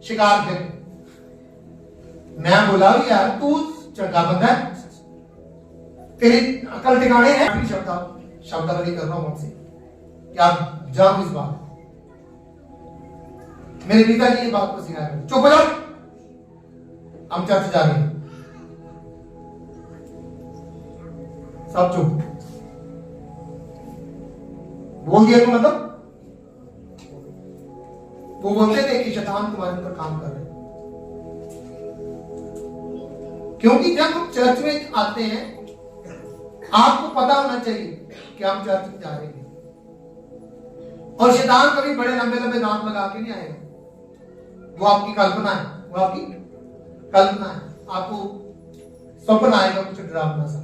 शिकार थे। मैं बोला यार तू चंगा बंदा है, तेरी अकल ठिकाने है। शब्दावली कर रहा हूं आपसे, क्या जान इस बात। मेरे पिताजी ये बात को सिखाया, चुप हो जाओ, हम चर्च जा रहे हैं, सब चुप। बोल दिया तो मतलब वो बोलते थे कि शैतान तुम्हारे ऊपर काम कर रहे हैं। क्योंकि जब हम चर्च में आते हैं, आपको पता होना चाहिए कि हम चर्च में जा रहे हैं, और शैतान कभी बड़े लंबे लंबे दांत लगा के नहीं आएगा। वो आपकी कल्पना है, वो आपकी कल्पना है, आपको सपना आएगा कुछ डरावना सा।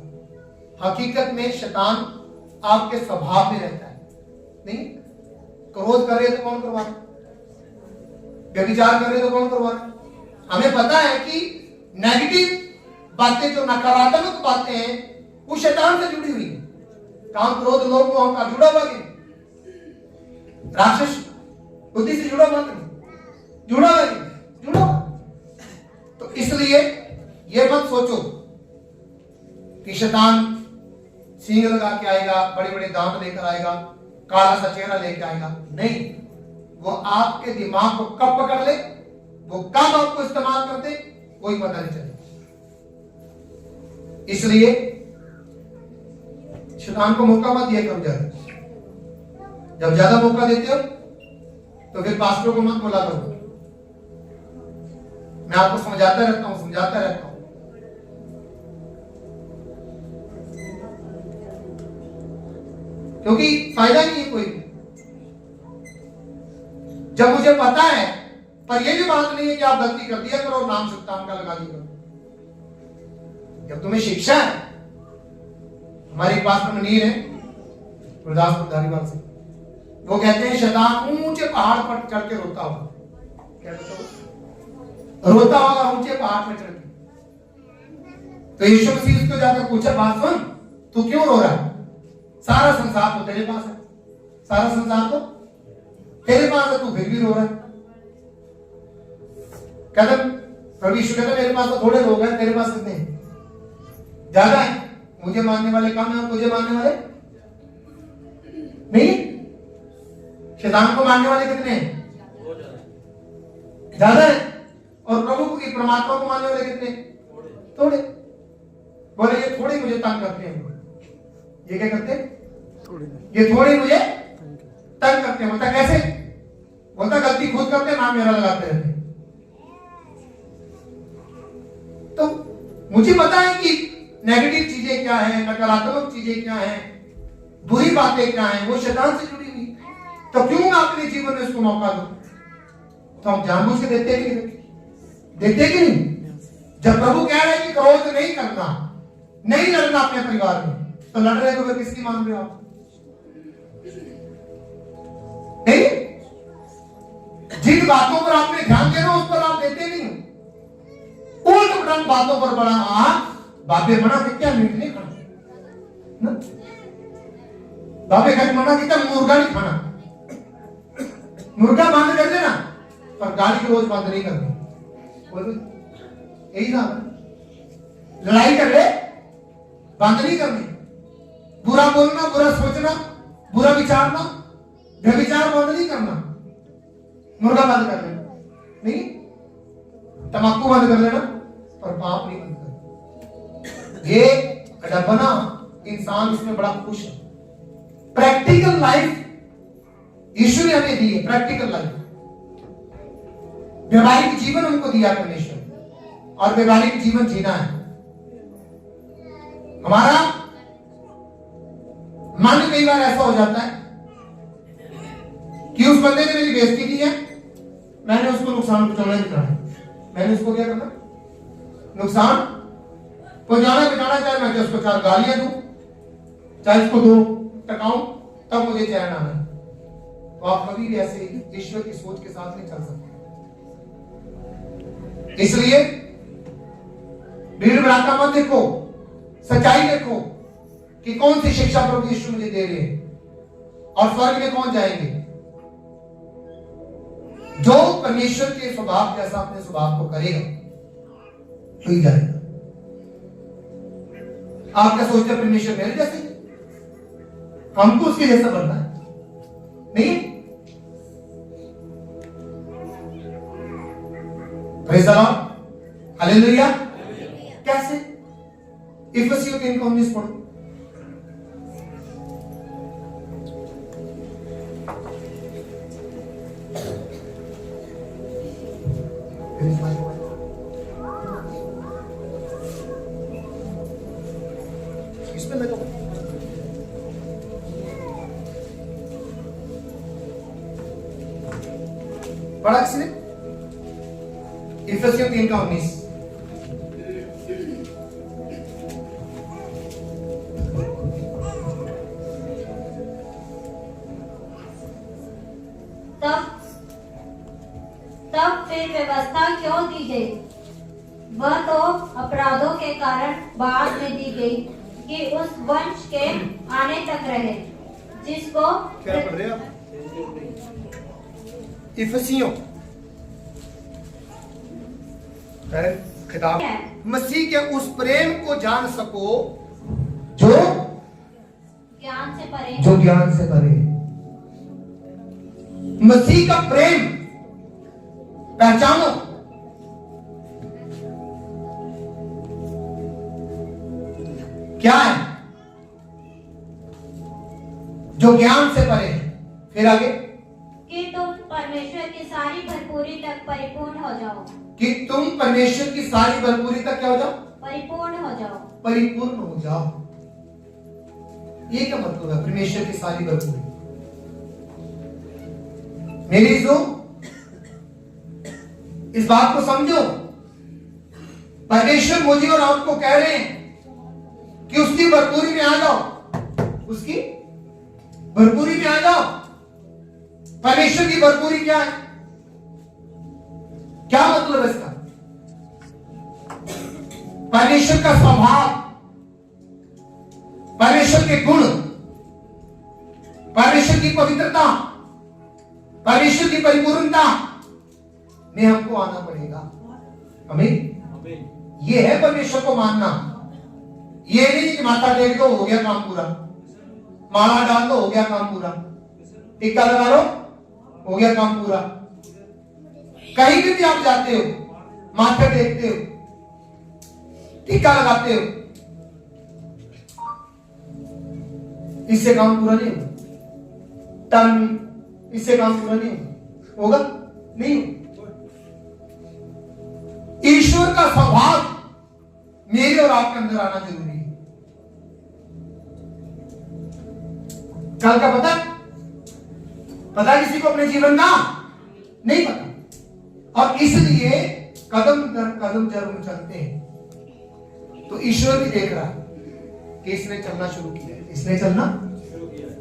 हकीकत में शैतान आपके स्वभाव में रहता है। नहीं क्रोध कर रहे तो कौन करवा? व्यभिचार कर रहे तो कौन करवा रहा है? हमें पता है कि नेगेटिव बातें, जो नकारात्मक बातें हैं, वो शैतान से जुड़ी हुई है। काम, क्रोध, लोभ, मोह, अहंकार जुड़ा हुआ है, राक्षस बुद्धि से जुड़ा हुआ है, जुड़ा हुआ है, जुड़ा हुआ। तो इसलिए ये मत सोचो कि शैतान सींग लगा के आएगा, बड़े बड़े दांत लेकर आएगा, काला सा चेहरा लेके आएगा। नहीं, वो आपके दिमाग को कब पकड़ ले, वो कब आपको इस्तेमाल कर दे, कोई पता नहीं चले। इसलिए शैतान को मौका मत दिया करो ज्यादा। जब ज्यादा मौका देते हो तो फिर पास्टरों को मत बोला करो। मैं आपको समझाता रहता हूं, समझाता रहता हूं। क्योंकि फायदा नहीं है कोई। जब मुझे पता है, पर यह भी बात नहीं है कि आप गलती कर दिया करो और नाम शैतान का लगा दिया करो। जब तुम्हें शिक्षा है, हमारे पास में नीर है गुरदासपुर धारीवाल से, वो कहते हैं शैतान ऊंचे पहाड़ पर चढ़ के रोता होगा। क्या रोता होगा ऊंचे पहाड़ पर चढ़ के। तो यीशु मसीह उसको जाकर पूछा, बात सुन, तू क्यों रो रहा है? सारा संसार तो तेरे पास है, सारा संसार तो तेरे पास है, तू फिर भी रो रहा है। कहते प्रभु यीशु कहते मेरे पास तो थोड़े लोग हैं, तेरे पास कितने हैं? ज्यादा है। मुझे मानने वाले कम है और तुझे मानने वाले नहीं। शैतान को मानने वाले कितने हैं? ज्यादा है। और प्रभु की, परमात्मा को मानने वाले कितने? थोड़े। बोले ये थोड़े मुझे तंग करते हैं। ये क्या करते हैं? ये थोड़े मुझे तंग करते हैं। बोलता कैसे? बोलता गलती खुद करते, नाम मेरा लगाते रहते। तो मुझे पता है कि नेगेटिव चीजें क्या है, नकारात्मक चीजें क्या है, बुरी बातें क्या है, वो शैतान से जुड़ी हुई। तो क्यों मैं अपने जीवन में उसको मौका दूं? तो हम जानबूझ के देते हैं कि नहीं? देते कि नहीं? जब प्रभु कह रहे हैं कि क्रोध नहीं करना, नहीं लड़ना अपने परिवार में, तो लड़ रहे तो फिर किसकी मान रहे हो आप? नहीं, जिन बातों पर आपने ध्यान देना उस पर आप देते नहीं हो। उल्ट पलट बातों पर बड़ा बाबे मना के क्या मीट नहीं खाना, बाबे घर मना के क्या मुर्गा नहीं खाना। मुर्गा बंद कर देना पर गाड़ी रोज बंद नहीं करनी। यही ना, लड़ाई कर ले बंद नहीं करनी। बुरा बोलना, बुरा सोचना, बुरा विचारना, व्यभिचार बंद नहीं करना। मुर्गा बंद कर लेना, नहीं तंबाकू बंद कर लेना और पाप नहीं बंद करना। ये अडबना इंसान इसमें बड़ा खुश है। प्रैक्टिकल लाइफ यीशु ने हमें दी है। प्रैक्टिकल लाइफ, व्यवहारिक जीवन हमको दिया परमेश्वर, और व्यवहारिक जीवन जीना है। हमारा मन कई बार ऐसा हो जाता है कि उस बंदे ने मेरी बेइज्जती की है, मैंने उसको नुकसान पहुंचाना ही चाहा, मैंने उसको क्या करना, नुकसान पहुंचाना बिठाना, चाहे मैं उसको 4 गालियां दूं, चाहे उसको 2 टकाऊं, तब मुझे चैन आना है। तो आप कभी भी ऐसे ईश्वर की सोच के साथ नहीं चल सकते। इसलिए भीड़ भड़ाका मत देखो, सच्चाई देखो कि कौन सी शिक्षा प्रभु यीशु मुझे दे रहे हैं और स्वर्ग में कौन जाएंगे। जो परमेश्वर के स्वभाव जैसा अपने स्वभाव को करेगा तो ही जाएगा। आप क्या सोचते हैं परमेश्वर मेरे जैसे? हमको उसके जैसा बनना है, नहीं? Praise the Lord, hallelujah. कैसे? इफिसियों 3:19 पढ़ो। इसमें लगा पढ़ा किसने? इफिसियों 3:19। तब व्यवस्था क्यों दी गई? वह तो अपराधों के कारण बाद में दी गई कि उस वंश के आने तक रहे जिसको क्या पढ़ रहे हैं आप? इफिसियों खिताब मसीह के उस प्रेम को जान सको जो ज्ञान से परे जो ज्ञान से परे। मसीह का प्रेम पहचानो। क्या है? जो ज्ञान से परे है। फिर आगे कि तुम परमेश्वर की सारी भरपूरी तक परिपूर्ण हो जाओ। कि तुम परमेश्वर की सारी भरपूरी तक क्या हो जाओ? परिपूर्ण हो जाओ। परिपूर्ण हो जाओ। ये क्या मतलब है परमेश्वर की सारी भरपूरी? मेरी जो इस बात को समझो, परमेश्वर मुझे और आपको कह रहे हैं कि उसकी भरपूरी में आ जाओ। उसकी भरपूरी में आ जाओ। परमेश्वर की भरपूरी क्या है? क्या मतलब है इसका? परमेश्वर का स्वभाव, परमेश्वर के गुण, परमेश्वर की पवित्रता, परमेश्वर की परिपूर्णता में हमको आना पड़ेगा। हमें ये है परमेश्वर को मानना। ये नहीं कि माथा टेक दो हो गया काम पूरा, माला डाल दो हो गया काम पूरा, टिक्का लगा लो हो गया काम पूरा। कहीं भी आप जाते हो, माथा टेकते हो, टिक्का लगाते हो, इससे काम पूरा नहीं होगा। टन इससे काम पूरा नहीं होगा। होगा नहीं होगा। ईश्वर का स्वभाव मेरे और आपके अंदर आना जरूरी है। कल का पता किसी को अपने जीवन का नहीं पता, और इसलिए कदम दर कदम जब हम चलते हैं तो ईश्वर भी देख रहा है कि इसने चलना शुरू किया है, इसने चलना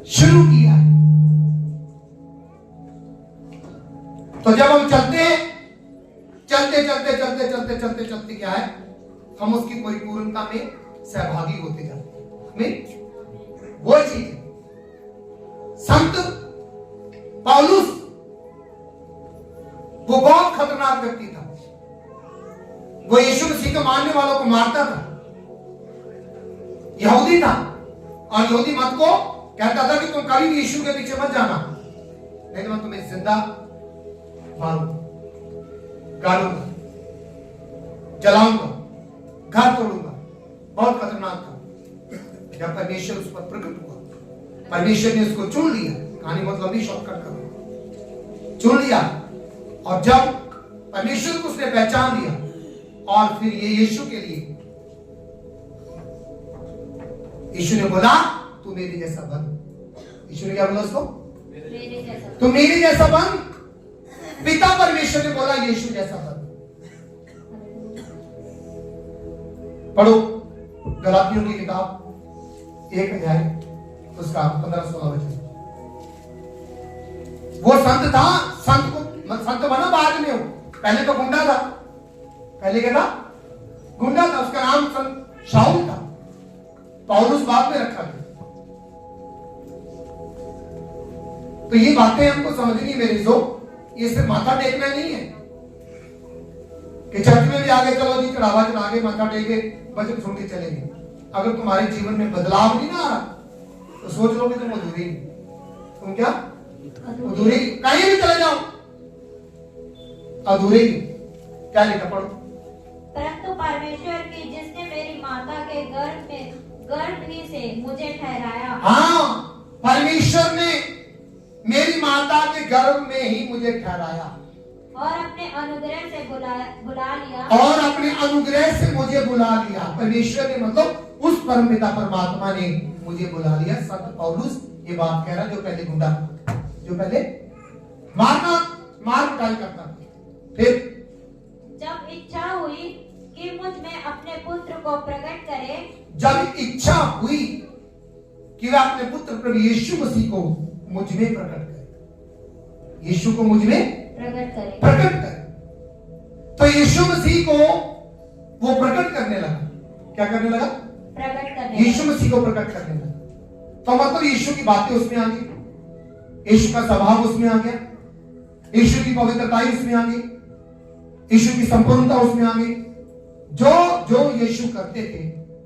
शुरू किया है। तो जब हम चलते हैं, चलते क्या है, हम उसकी परिपूर्णता में सहभागी होते जाते हैं। वो चीज है। संत पौलुस वो बहुत खतरनाक व्यक्ति था। वो यीशु मसीह को मानने वालों को मारता था। यहूदी था और यहूदी मत को कहता था कि तुम कभी भी यीशु के पीछे मत जाना, नहीं तो मैं तुम्हें जिंदा मारूंगा, गालूंगा, जलाऊंगा, घर तोड़ूंगा। बहुत खतरनाक था। जब परमेश्वर उस पर प्रकट हुआ, परमेश्वर ने उसको चुन लिया। कहानी बहुत लंबी, शॉर्टकट करो। चुन लिया, और जब परमेश्वर को उसने पहचान लिया, और फिर ये यीशु के लिए यीशु ने बोला तू मेरे जैसा बन। यीशु ने क्या बोला उसको? तू मेरे जैसा बन। पिता परमेश्वर ने बोला यीशु जैसा बन। पढ़ो गलातियों की किताब 1 अध्याय उसका 15-16 वचन। वो संत था, संत बना बाद में। हो पहले तो गुंडा था। पहले क्या था? गुंडा था। उसका नाम संत शाऊल था। पौलुस बाद में रखा गया। तो ये बातें हमको समझनी मेरी जो, ये सिर्फ माथा टेकना नहीं है कि चर्च में भी आगे चलो जी, चढ़ावा चढ़ा के माथा टेके वचन सुन के चलेंगे। अगर तुम्हारे जीवन में बदलाव नहीं ना आ रहा तो सोच लो कि तुम अधूरी। तुम क्या अधूरी? कहीं भी चले जाओ अधूरी। क्या लिखा? पढ़ो। परंतु परमेश्वर की जिसने मेरी माता के गर्भ ही से मुझे ठहराया। हाँ, परमेश्वर ने मेरी माता के गर्भ में ही मुझे ठहराया और अपने अनुग्रह से बुला लिया। और अपने अनुग्रह से मुझे बुला लिया। परमेश्वर ने मतलब उस परमपिता परमात्मा ने मुझे बुला लिया। संत पौलुस ये बात कह रहा, जो पहले गुंडा, जो पहले मार कुटाई करता। फिर जब इच्छा हुई कि मुझ में अपने पुत्र को प्रकट करे, जब इच्छा हुई कि वह अपने पुत्र प्रभु यीशु मसीह को मुझ में प्रकट करे, यीशु को मुझ में प्रकट करे। प्रकट करे। यीशु मसीह को वो प्रकट करने लगा। क्या करने लगा? प्रकट करने यीशु मसीह को प्रकट करने लगा। तो मतलब यीशु की बातें उसमें आ गई, यीशु का स्वभाव उसमें आ गया, यीशु की पवित्रता उसमें आ गई, यीशु की संपूर्णता उसमें आ गई। जो जो यीशु करते थे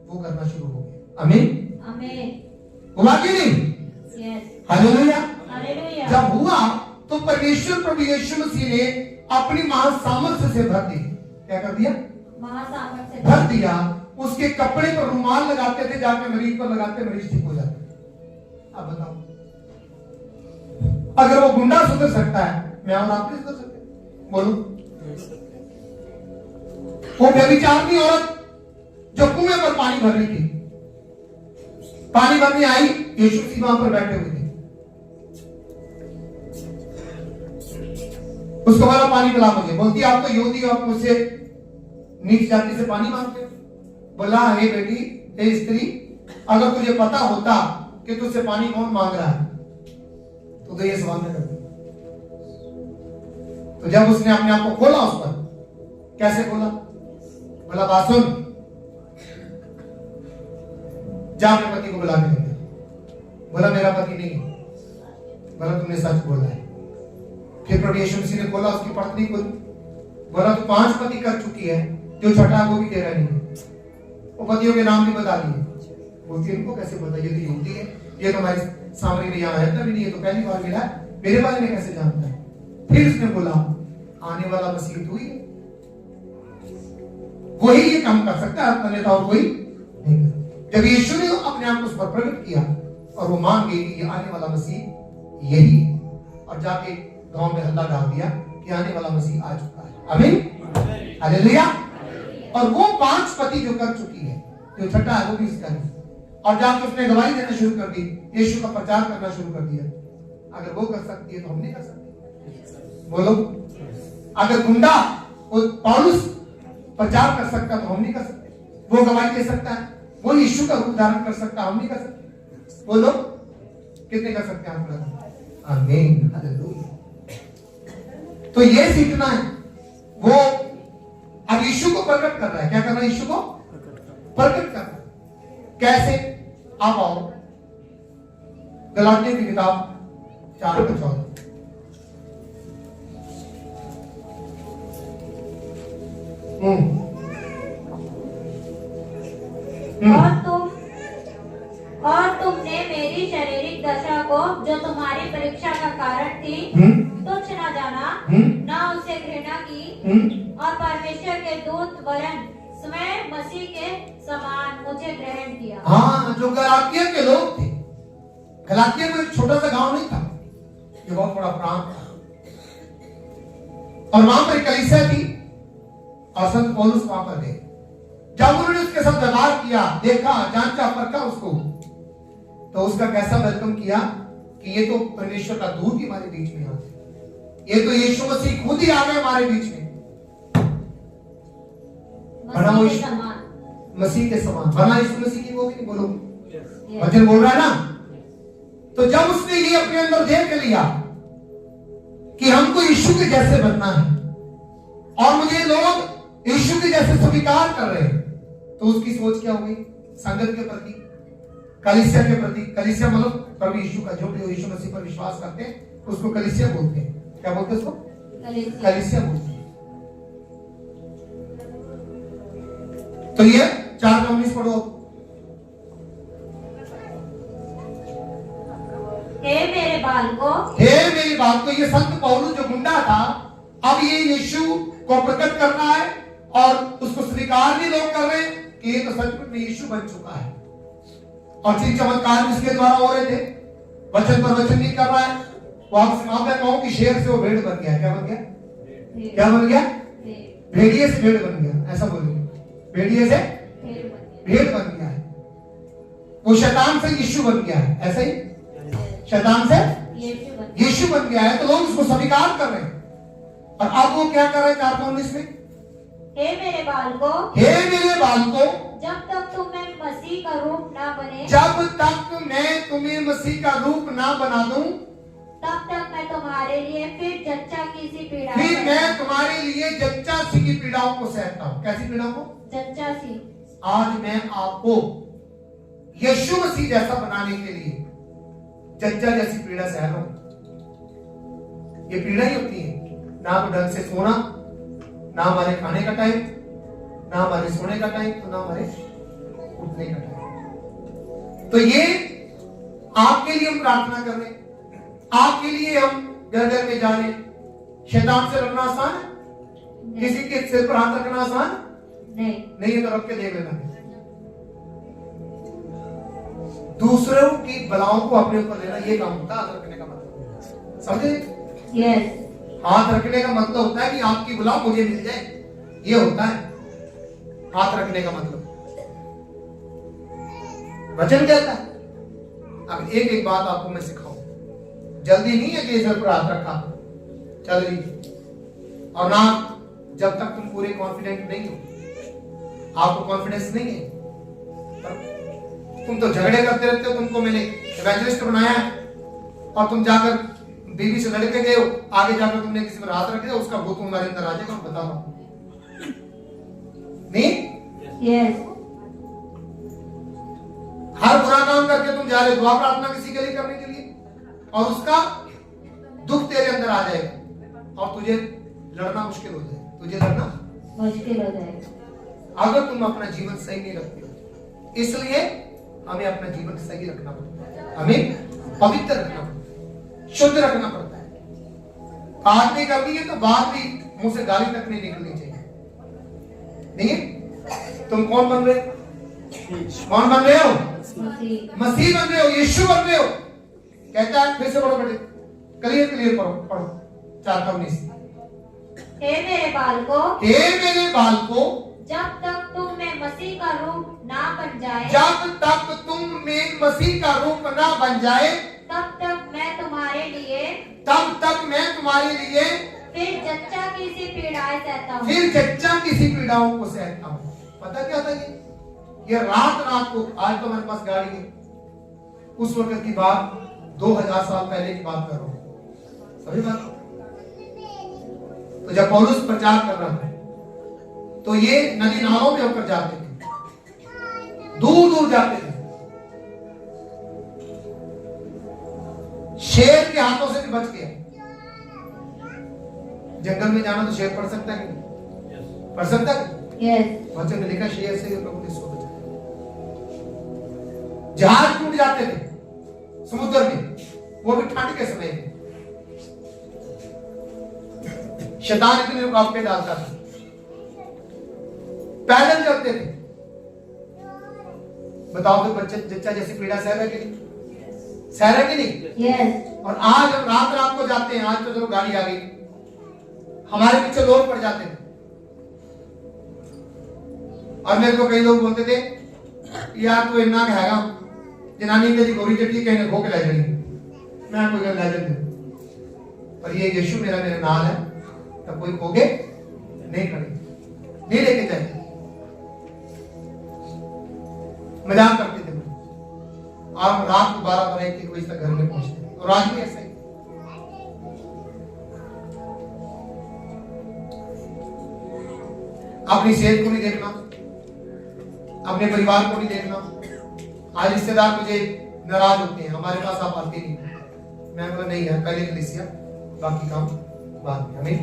वो करना शुरू हो गया। आमीन। आमीन। हुआ कि नहीं? यस। हालेलुया। हालेलुया। जब हुआ तो परमेश्वर प्रभु यीशु मसीह ने अपनी महासामर्थ्य से भर दिया। क्या कर दिया? महासामर्थ्य से भर दिया। उसके कपड़े पर रुमाल लगाते थे, जाके मरीज पर लगाते, मरीज ठीक हो जाते। अब बताओ, अगर वो गुंडा सुधर सकता है, मैं और आप नहीं सुधर सकते? बोलो। वो व्यभिचारिणी औरत जो कुएं पर पानी भर रही थी, पानी भरने आई, यीशु मसीह वहां पर बैठे हुए थे। उसको बोला पानी पिला मुझे। बोलती आप तो यहूदी हो, आप मुझसे नीच जाति से पानी मांगते हो। बोला हे बेटी, हे स्त्री, अगर तुझे पता होता कि तुझसे पानी कौन मांग रहा है तो ये सवाल न करती। तो जब उसने अपने आप को खोला उस पर, कैसे खोला? बोला बात सुन, जा अपने पति को बुला के लेके। बोला मेरा पति नहीं है। बोला तुमने सच बोला है। फिर प्रभु यीशु मसीह ने खोला, उसकी पत्नी को। बोला तू 5 पति कर चुकी है, जो छठा वो भी तेरा नहीं है। वो पतियों के नाम भी बता दिए। बोलती है इनको कैसे पता? ये तो यहूदी है, ये तो हमारे सामने में यहाँ रहता भी नहीं है, तो पहली बार मिला है, मेरे बारे में कैसे जानता है? फिर उसने बोला आने वाला मसीह तू ही है, वही ये काम कर सकता है, अन्यथा और कोई नहीं कर सकता। जब यीशु ने अपने आप को उस पर प्रकट किया और वो मान गई कि ये आने वाला मसीह यही है, और जाके गांव में हल्ला डाल दिया कि आने वाला मसीह आ चुका है। आमीन। हालेलुया। और वो 5 पति जो कर चुकी है, जो छठा है वो भी इसका नहीं। और जाके उसने गवाही देना शुरू कर दी, यीशु का प्रचार करना शुरू कर दिया। अगर वो कर सकती है तो हम नहीं कर सकते? बोलो। अगर गुंडा वो पौलुस प्रचार कर सकता तो हम नहीं कर सकते? वो गवाही दे सकता है, वो यीशु का रूप धारण कर सकता, हम नहीं कर सकते? बोलो। कितने कर सकते हैं आप? आमीन। हालेलुया। तो ये सीखना है। वो अब यीशु को प्रकट कर रहा है। क्या कर रहा है? यीशु को प्रकट कर रहा है। कैसे? आप आओ गलातियों की किताब 4:14। और तुमने मेरी शारीरिक दशा को, जो तुम्हारी परीक्षा का कारण थी, तुच्छ न जाना, न उसे घृणा की, और परमेश्वर के दूत वरन स्वयं मसीह के समान मुझे ग्रहण किया। हाँ, जो गलातिया के लोग थे, गलातिया में एक छोटा सा गांव नहीं था, ये बहुत बड़ा प्रांत था, और वहां पर कलीसिया थी, और संत पौलुस वहां पर गए। जब उन्होंने उसके साथ व्यवहार किया, देखा, जांचा, परखा उसको, तो उसका कैसा वेलकम किया कि ये तो परमेश्वर का दूत ही हमारे बीच में आते, ये तो यीशु मसीह खुद ही आ गए हमारे बीच में। मसीह के समान बना यीशु मसीह की, वो भी नहीं बोलो, वचन बोल रहा है ना। तो जब उसने ये अपने अंदर देख लिया कि हमको यीशु के जैसे बनना है, और मुझे लोग यीशु के जैसे स्वीकार कर रहे हैं, तो उसकी सोच क्या होगी? संगत के प्रति, कलीसिया के प्रति। कलीसिया मतलब प्रभु यीशु का, जो भी यीशु मसीह पर विश्वास करते हैं उसको कलीसिया बोलते हैं। क्या बोलते हैं उसको? कलीसिया बोलते हैं। तो ये 4:19 पढ़ो। हे मेरे बालकों, हे मेरी बात को, ये संत पौलुस जो गुंडा था, अब ये यीशु को प्रकट कर रहा है, और उसको स्वीकार भी लोग कर रहे हैं कि ये तो सचमुच में यीशु बन चुका है, और चीज चमत्कार इसके द्वारा हो रहे थे। वचन पर वचन नहीं कर रहा है। वो आप मैं कहूं कि शेर से वो भेड़ बन गया। क्या बन गया? क्या बन गया? भेड़िए से भेड़ बन गया, ऐसा बोलेंगे। भेड़िए से भेड़ बन गया है। वो शैतान से यीशु बन गया है, ऐसा ही शैतान से यीशु बन गया है, तो लोग उसको स्वीकार कर रहे हैं। और अब वो क्या कर रहे हैं? 4:19 में, हे मेरे बालकों, हे मेरे बालकों, जब तक तुम्हें मसीह का रूप ना बने, जब तक मैं तुम्हें मसीह का रूप ना बना दूं, तब तक मैं तुम्हारे लिए फिर जच्चा की सी पीड़ा फिर मैं तुम्हारे लिए जच्चा सी की पीड़ाओं को सहता हूं। कैसी पीड़ाओं को? जच्चा सी। आज मैं आपको यीशु मसीह जैसा बनाने के लिए जच्चा जैसी पीड़ा सह रहा हूं। ये पीड़ा ही होती है, ना तो ढंग से सोना, ना हमारे खाने का टाइम, ना हमारे सोने का टाइम, तो ना हमारे उठने का टाइम। तो ये आपके लिए हम प्रार्थना कर रहे हैं, आपके लिए हम घर घर में जाने। शैतान से लड़ना आसान है? किसी के सिर पर हाथ रखना आसान नहीं है, तो रख के देख लेना। दूसरों की बलाओं को अपने ऊपर लेना, ये काम होता है हाथ रखने का मतलब। समझे? यस। हाथ रखने का मतलब होता है कि आपकी बला मुझे मिल जाए, ये होता है हाथ रखने का मतलब। वचन कहता है। अब एक एक बात आपको मैं सिखाऊं, जल्दी नहीं है कि इस पर हाथ रखा चल रही, और ना जब तक तुम पूरे कॉन्फिडेंट नहीं हो, आपको कॉन्फिडेंस नहीं है, तुम तो झगड़े करते रहते हो। तुमको मैंने इवेंजलिस्ट बनाया है और तुम जाकर बीवी से लड़के गए हो, आगे जाकर तुमने किसी पर हाथ रख दिया, उसका भूत तुम्हारे अंदर आ जाएगा। मैं बता रहा हूं, नहीं? यस। हर बुरा काम करके तुम जा रहे हो, दुआ प्रार्थना किसी के लिए करने के लिए, और उसका दुख तेरे अंदर आ जाएगा और तुझे लड़ना मुश्किल हो जाएगा। तुझे लड़ना मुश्किल हो जाएगा अगर तुम अपना जीवन सही नहीं रखते हो। इसलिए हमें अपना जीवन सही रखना पड़ता है, हमें पवित्र रखना पड़ता है, शुद्ध रखना पड़ता है। बात नहीं करनी है तो बात भी मुंह से गाली तक नहीं निकलनी चाहिए। नहीं है? तुम कौन बन रहे हो? कौन बन रहे हो? मसीह बन रहे हो, यीशु बन रहे हो। कहता है, फिर से पढ़ो बेटे, क्लियर क्लियर पढ़ो 4:19। हे मेरे बालकों, हे मेरे बालकों, जब तक तुम में मसीह का रूप ना बन जाए, जब तक तुम में मसीह का रूप ना बन जाए, तब तक मैं तुम्हारे लिए फिर जच्चा की सी पीड़ाएं सहता हूँ। फिर जच्चा किसी पीड़ाओं को सहता हूँ। पता क्या था ये रात को, आज तो हमारे पास गाड़ी है, उस वक्त की बात 2000 साल पहले की बात कर रहा हूँ। सभी बात। तो जब पौलुस प्रचार कर रहा था तो ये नदी नालों में होकर जाते थे, दूर दूर जाते थे। शेर के हाथों से भी बच गया। जंगल में जाना तो शेर पड़ सकता है कि नहीं? पड़ सकता है? यस। वचन में लिखा, शेर से प्रभु ने इसको बचाया। जहाज टूट जाते थे समुद्र में, वो भी ठंड के समय में। शैतान इतनी रुकावटें डालता था। पैदल चलते थे। बताओ तो बच्चे जच्चा जैसी पीड़ा सह रहे कि नहीं? सह रहे कि नहीं? यस। और आज हम रात को जाते हैं, आज तो चलो गाड़ी आ गई, हमारे पीछे लोग पड़ जाते थे। और मेरे को कई लोग बोलते थे, यार तू इन्ना कहेगा जनानी के गोरी चट्टी कहने खो के ले जाएगी। मैं कोई गल ले जाती, पर ये यीशु मेरा नाल है, तब कोई खोगे नहीं खड़े, नहीं लेके जाए। मजाक करते थे और रात को 12-1 बजे तक घर में पहुंचते, और आज भी ऐसा ही। अपनी सेहत को नहीं देखना, अपने परिवार को नहीं देखना। आज रिश्तेदार मुझे नाराज होते हैं, हमारे पास आप आते नहीं। मैं बोला नहीं है, पहले कलीसिया, बाकी काम बाद में। हमें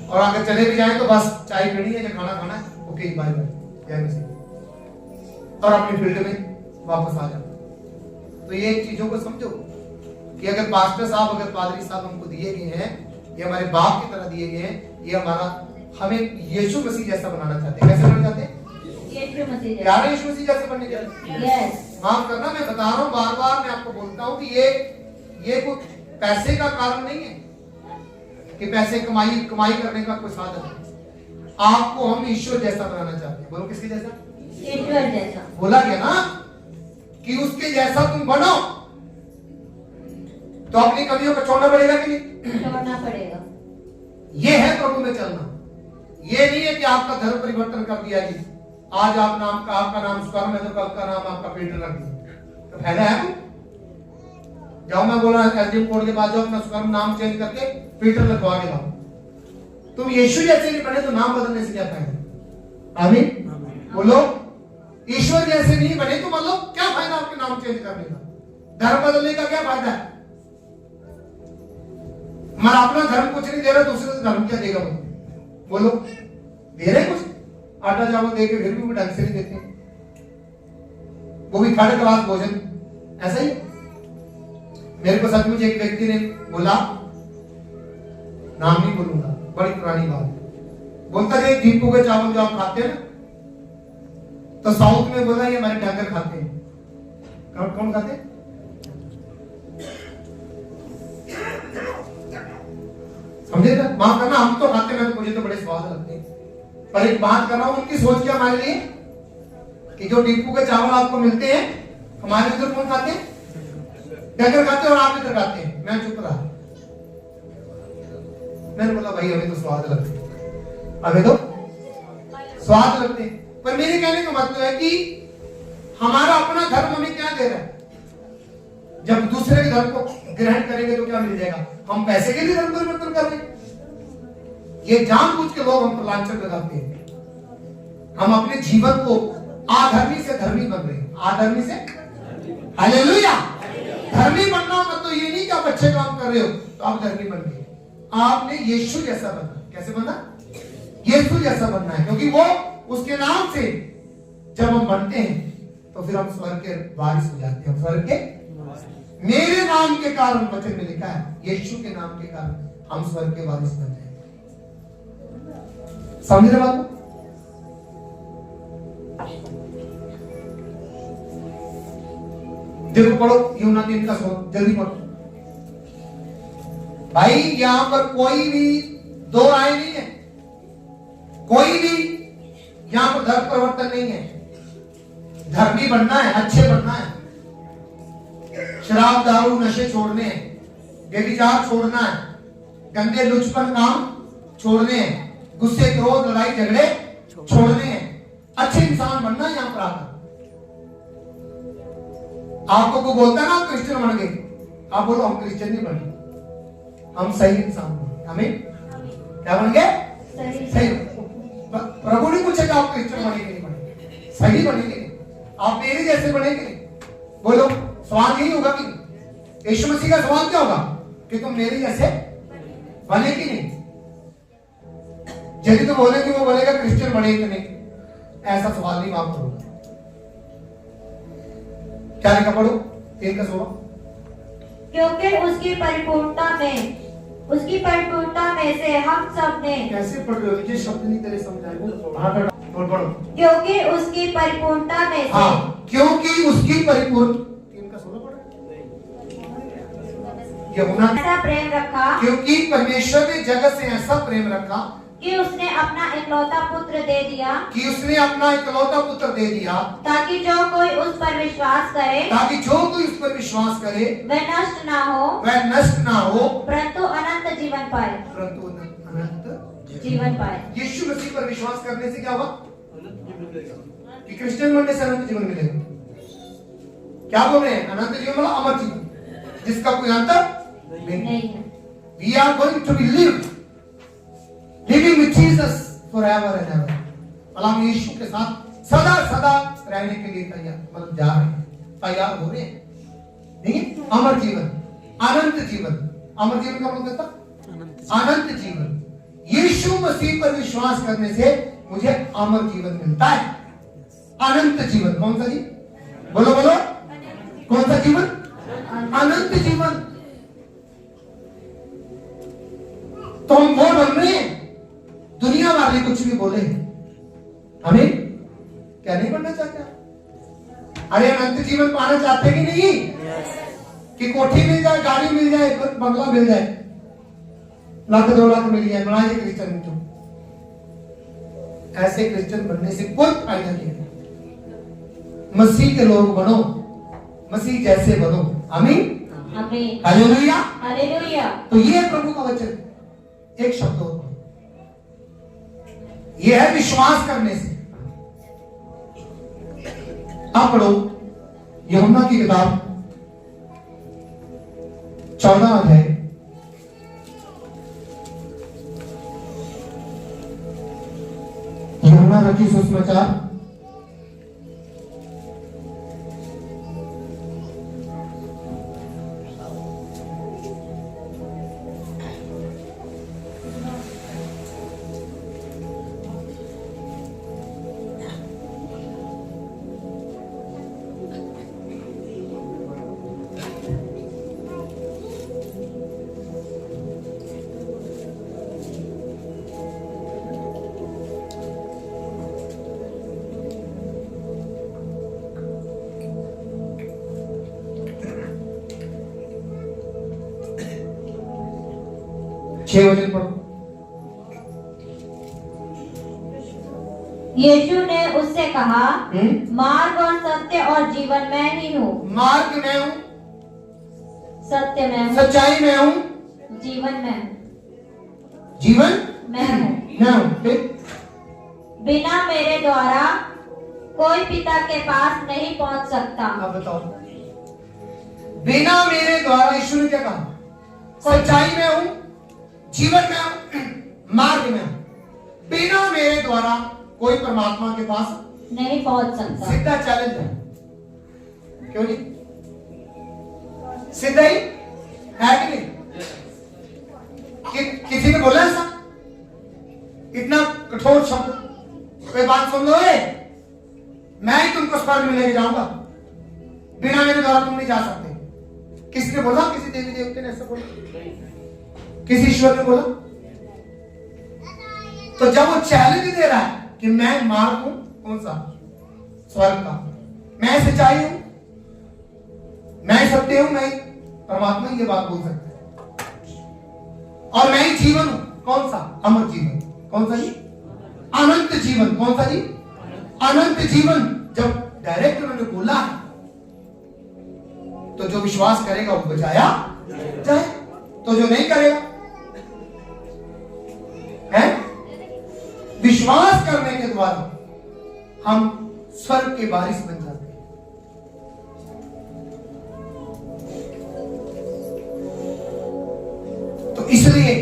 और अगर चले भी जाएं तो बस चाय पीनी है या खाना खाना है, ओके बाय बाय, जय मसीह, और अपनी फील्ड में वापस आ जाना। तो ये चीजों को समझो कि अगर पास्टर साहब, अगर पादरी साहब हमको दिए गए हैं, ये हमारे बाप की तरह दिए गए हैं, ये हमें यीशु मसीह जैसा बनाना चाहते हैं। कैसे बनाना चाहते हैं? यीशु मसीह जैसा। यार यीशु मसीह जैसे बनने के लिए। यस। माफ करना, मैं बता रहा हूँ, बार बार मैं आपको बोलता हूँ कि ये कोई पैसे का कारण नहीं है कि पैसे कमाई करने का कोई साधन है। आपको हम ईश्वर जैसा बनाना चाहते हैं। बोलो किसके जैसा? ईश्वर जैसा। बोला गया ना कि उसके जैसा तुम बनो, तो अपनी कमियों को छोड़ना पड़ेगा कि नहीं? छोड़ना पड़ेगा। ये है प्रभु में चलना। ये नहीं है कि आपका धर्म परिवर्तन कर दिया जी, आज आपका नाम स्वर्ण है तो कल का नाम आपका पीटर रख दिया, तो फायदा है? जाओ, मैं बोला एसडीएम कोर्ट के पास जाओ, अपना स्वयं नाम चेंज करके फिल्टर लगवा के लाओ। तुम यीशु जैसे नहीं बने तो नाम बदलने से क्या फायदा? आमीन बोलो। ईश्वर जैसे नहीं बने तो मतलब क्या फायदा आपके नाम चेंज करने का? धर्म बदलने का क्या फायदा है? हमारा अपना धर्म कुछ नहीं दे रहा, दूसरे धर्म क्या देगा? बोलो, दे रहे कुछ? आटा चावल दे के फिर भी ढंग से नहीं देते, वो भी थर्ड क्लास भोजन। ऐसा ही मेरे को सचमुच एक व्यक्ति ने बोला, नाम नहीं बोलूंगा, बड़ी पुरानी बात, बोलता है दीपू के चावल जो आप खाते हैं ना, तो साउथ में बोला ये हमारे डंगर खाते हैं। कौन कौन खाते हैं? समझे ना? माफ करना, हम तो खाते हैं, मुझे तो बड़े स्वाद लगते हैं, पर एक बात कर रहा हूं, उनकी सोच क्या हमारे लिए कि जो डीपू के चावल आपको मिलते हैं, हमारे इधर कौन खाते हैं? डंगर खाते हैं, और आप इधर खाते हैं। मैं चुप रहा, मैंने बोला भाई हमें तो स्वाद लगते हैं, हमें तो स्वाद लगते हैं, पर मेरे कहने का मतलब है कि हमारा अपना धर्म हमें क्या दे रहा है? जब दूसरे के धर्म को ग्रहण करेंगे तो क्या मिल जाएगा? हम पैसे के लिए धर्म परिवर्तन कर रहे हैं। ये जानबूझ के लोग हम पर लांछन लगाते हैं। हम अपने जीवन को आधर्मी से धर्मी बन रहे हैं, आधर्मी से हालेलुया। धर्मी बनना मतलब ये नहीं कि आप अच्छे काम कर रहे हो तो आप धर्मी बन गए। आपने यीशु जैसा बनना। कैसे बनना? यीशु जैसा बनना है, क्योंकि वो उसके नाम से जब हम बनते हैं तो फिर हम स्वर्ग के वारिस हो जाते हैं। स्वर्ग के, मेरे नाम के कारण वचन में लिखा है, यीशु के नाम के कारण हम स्वर्ग के वारिस बन जाएंगे। समझ रहे बात? देखो पढ़ो यूहन्ना 3 का 16, जल्दी पढ़ो भाई। यहां पर कोई भी दो राय नहीं है, कोई भी यहां पर धर्म परिवर्तन नहीं है। धर्मी बनना है, अच्छे बनना है, शराब दारू नशे छोड़ने हैं, व्यभिचार छोड़ना है, गंदे लुचपन काम छोड़ने हैं, गुस्से क्रोध लड़ाई झगड़े छोड़ने हैं, अच्छे इंसान बनना है। यहां पर आकर आपको को बोलता है ना आप क्रिश्चियन बन गए, आप बोलो हम क्रिश्चियन नहीं बने, हम सही इंसान बने। हमें क्या बन गए? सही। प्रभु ने पूछा कि आप क्रिश्चियन बनेंगे नहीं बनेंगे? सही बनेंगे, आप मेरे जैसे बनेंगे। बोलो, सवाल यही होगा कि यीशु मसीह का सवाल क्या होगा कि तुम मेरे जैसे बने कि नहीं? यदि तो बोले कि वो बोलेगा क्रिश्चियन बने कि नहीं, ऐसा सवाल नहीं माफ करोगे। क्या लिखा पढ़ो 3 का 16। क्योंकि उसकी परिपूर्णता में से हम सब ने। कैसे पढ़ रहे हो? ये शब्द नहीं तेरे समझ आए, बोल पढ़ो। क्योंकि उसकी परिपूर्णता में से। हाँ, क्योंकि उसकी परिपूर्ण 3 का 16 पढ़ो। यूहन्ना ऐसा प्रेम रखा, क्योंकि परमेश्वर ने जगत से ऐसा प्रेम रखा कि उसने अपना इकलौता पुत्र दे दिया, कि उसने अपना इकलौता पुत्र दे दिया, ताकि जो कोई उस पर विश्वास करे, ताकि जो कोई उस पर विश्वास करे वह नष्ट ना हो, वह नष्ट ना हो, परंतु अनंत जीवन पाए। परंतु अनंत जीवन पाए। यीशु मसीह पर विश्वास करने से क्या होगा? कि क्रिश्चियन बनने से अनंत जीवन मिलेगा। क्या बोल रहे हैं? अनंत जीवन मतलब अमर जीवन, जिसका कोई अंत नहीं है। We are going to be living with Jesus forever and ever। मतलब हम यीशु के साथ सदा सदा रहने के लिए तैयार, मतलब जा रहे हैं, तैयार हो रहे हैं। नहीं, अमर जीवन, अनंत जीवन। अमर जीवन का मतलब था अनंत जीवन। यीशु मसीह पर विश्वास करने से मुझे अमर जीवन मिलता है, अनंत जीवन। कौन सा जी? बोलो बोलो, कौन सा जीवन? अनंत जीवन। तो हम वो बन रहे हैं, दुनिया वाले कुछ भी बोले हमें क्या नहीं बनना चाहता? अरे अनंत जीवन पाना चाहते कि नहीं? कि कोठी मिल जाए, गाड़ी मिल जाए, बंगला मिल जाए, लाख 2 लाख मिल जाए, बनाए क्रिश्चियन। तो ऐसे क्रिश्चियन बनने से कोई फायदा नहीं है। मसीह के लोग बनो, मसीह जैसे बनो। आमीन, आमीन, हालेलुया, हालेलुया। तो ये है प्रभु का वचन। एक शब्द और ये है विश्वास करने से। आप पढ़ो यूहन्ना की किताब 14 अध्याय यूहन्ना रखी सुसमाचार 6 वचन पढ़ो। यीशु ने उससे कहा, मार्ग और सत्य और जीवन मैं ही हूँ। मार्ग मैं हूँ, सत्य मैं हूँ, सच्चाई मैं हूँ, जीवन मैं हूँ। जीवन मैं हूँ। मैं हूँ। फिर बिना मेरे द्वारा कोई पिता के पास नहीं पहुँच सकता। अब बताओ, बिना मेरे द्वारा, यीशु ने क्या कहा? सच्चाई में हूं, जीवन में हूं, मार्ग में हूं। बिना मेरे द्वारा कोई परमात्मा के पास नहीं पहुंच सकता। सीधा चैलेंज है, क्यों जी? सीधा ही है कि नहीं? किसी ने बोला ऐसा? इतना कठोर शब्द? कोई बात सुन लो, मैं ही तुमको स्वर्ग में लेके जाऊंगा, बिना मेरे द्वारा तुम नहीं जा सकते। किसी ने बोला? किसी देवी देवते ने ऐसा बोला? किसी ईश्वर ने बोला? तो जब वो चैलेंज दे रहा है कि मैं मार्ग हूं, कौन सा? स्वर्ग का। मैं सच्चाई हूं, मैं सत्य हूं, मैं परमात्मा ये बात बोल सकता है। और मैं ही जीवन हूं, कौन सा? अमर जीवन। कौन सा जी? अनंत जीवन। कौन सा जी? अनंत जीवन। जब डायरेक्ट उन्होंने बोला है तो जो विश्वास करेगा वो बचाया जाए, तो जो नहीं करेगा है, विश्वास करने के द्वारा हम स्वर्ग के वारिस बन जाते हैं। तो इसलिए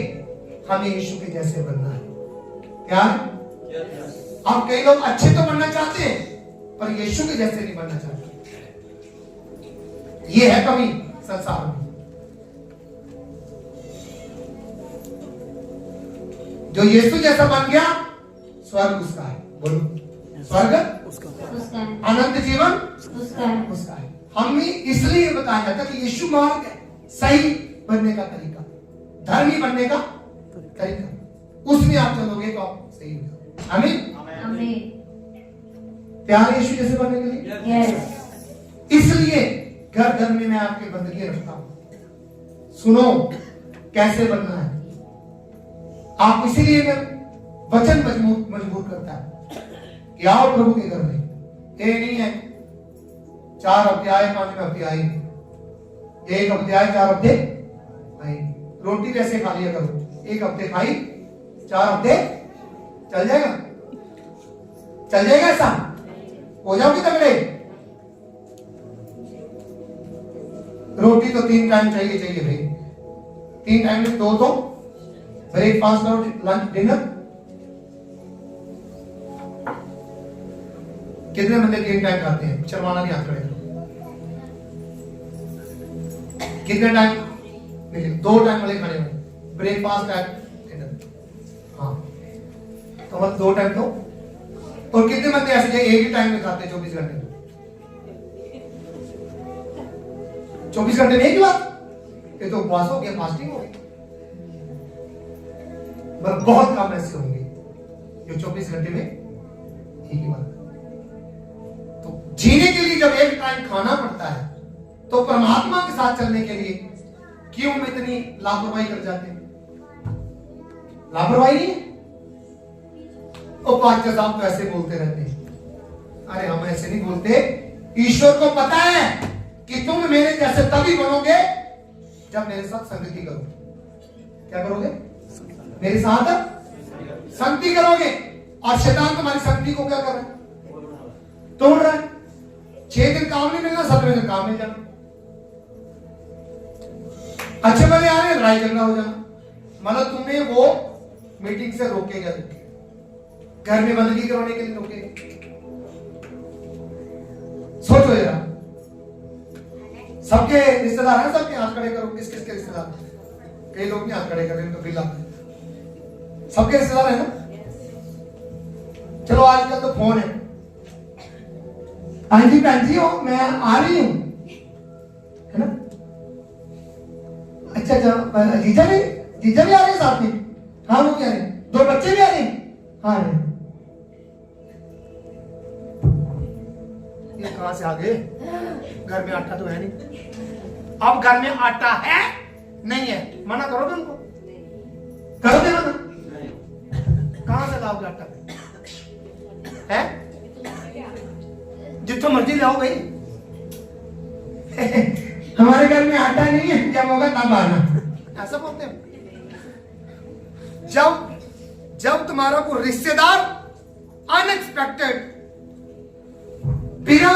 हमें यीशु के जैसे बनना है। क्या? अब कई लोग अच्छे तो बनना चाहते हैं पर यीशु के जैसे नहीं बनना चाहते। ये है कमी संसार में। जो यीशु जैसा बन गया, स्वर्ग उसका है। बोलो, स्वर्ग उसका है, अनंत जीवन उसका है। उसका है। हमें इसलिए बताया जाता कि यीशु मार्ग है, सही बनने का तरीका, धर्मी बनने का तरीका। उसमें आप चलोगे तो आप सही हो जाओगे। आमीन। आमीन। तैयार है यीशु जैसे बनने के लिए? यस। इसलिए घर घर में मैं आपके बंदगी रखता हूं। सुनो कैसे बनना है। आप इसीलिए मैं वचन मजबूर करता है कि आओ प्रभु के घर में। ये नहीं है 4 हफ्ते आए, 5 हफ्ते आए, 1 हफ्ते आए, 4 हफ्ते आए। रोटी वैसे खा लिया करो, 1 हफ्ते खाई, 4 हफ्ते चल जाएगा? चल जाएगा? ऐसा हो जाओगे तगड़े। रोटी तो 3 टाइम चाहिए भाई। 3 टाइम में 2 तो ब्रेकफास्ट और लंच डिनर। कितने बंदे 3 टाइम खाते हैं? शर्माना नहीं, हाथ खड़े करो। कितने टाइम? 2 टाइम वाले खाने में, ब्रेकफास्ट एंड डिनर। हाँ, तो मतलब 2 टाइम तो। और कितने बंदे ऐसे एक ही टाइम में खाते हैं 24 घंटे में? 24 घंटे में एक ही बात, ये तो उपवास हो गया, फास्टिंग हो गई। पर बहुत कम ऐसे होंगे जो 24 घंटे में एक ही बात। तो जीने के लिए जब एक टाइम खाना पड़ता है तो परमात्मा के साथ चलने के लिए क्यों हम इतनी लापरवाही कर जाते हैं? लापरवाही नहीं है। और पास्टर साहब तो ऐसे बोलते रहते हैं। अरे हम ऐसे नहीं बोलते। ईश्वर को पता है कि तुम मेरे जैसे तभी बनोगे जब मेरे साथ संगति करोगे। क्या करोगे? मेरे साथ संगति करोगे। और शैतान तुम्हारी संगति को क्या कर रहा है? तोड़ रहा है। 6 दिन काम नहीं मिलना, 7वें दिन काम मिल जाना। अच्छे वाले आ रहे हैं, लड़ाई झगड़ा हो जाना, मतलब तुम्हें वो मीटिंग से रोकेगा, घर में बंदगी करवाने के लिए रोकेगा। सोचो जरा, सबके रिश्तेदार हैं, सबके हाथ खड़े करो, किस किस के रिश्तेदार? कई लोग नहीं हाथ खड़े कर रहे, उनको बिल आता है। सबके रिश्तेदार है ना? चलो आजकल तो फोन है, आंटी बहन जी हो मैं आ रही हूं, है ना? अच्छा जीजा भी आ रहे हैं साथ में? हाँ वो भी आ रहे हैं, 2 बच्चे भी आ रहे हैं? हाँ रहे। ये कहां से आ गए? घर में आटा तो है नहीं। अब घर में आटा है नहीं है, मना करोगे उनको? करोगे मना? कहां से लाओगे आटा है? जितना मर्जी लाओ भाई। हमारे घर में आटा नहीं है, जब होगा तब आना, ऐसा बोलते हैं। जब तुम्हारा कोई रिश्तेदार अनएक्सपेक्टेड बिना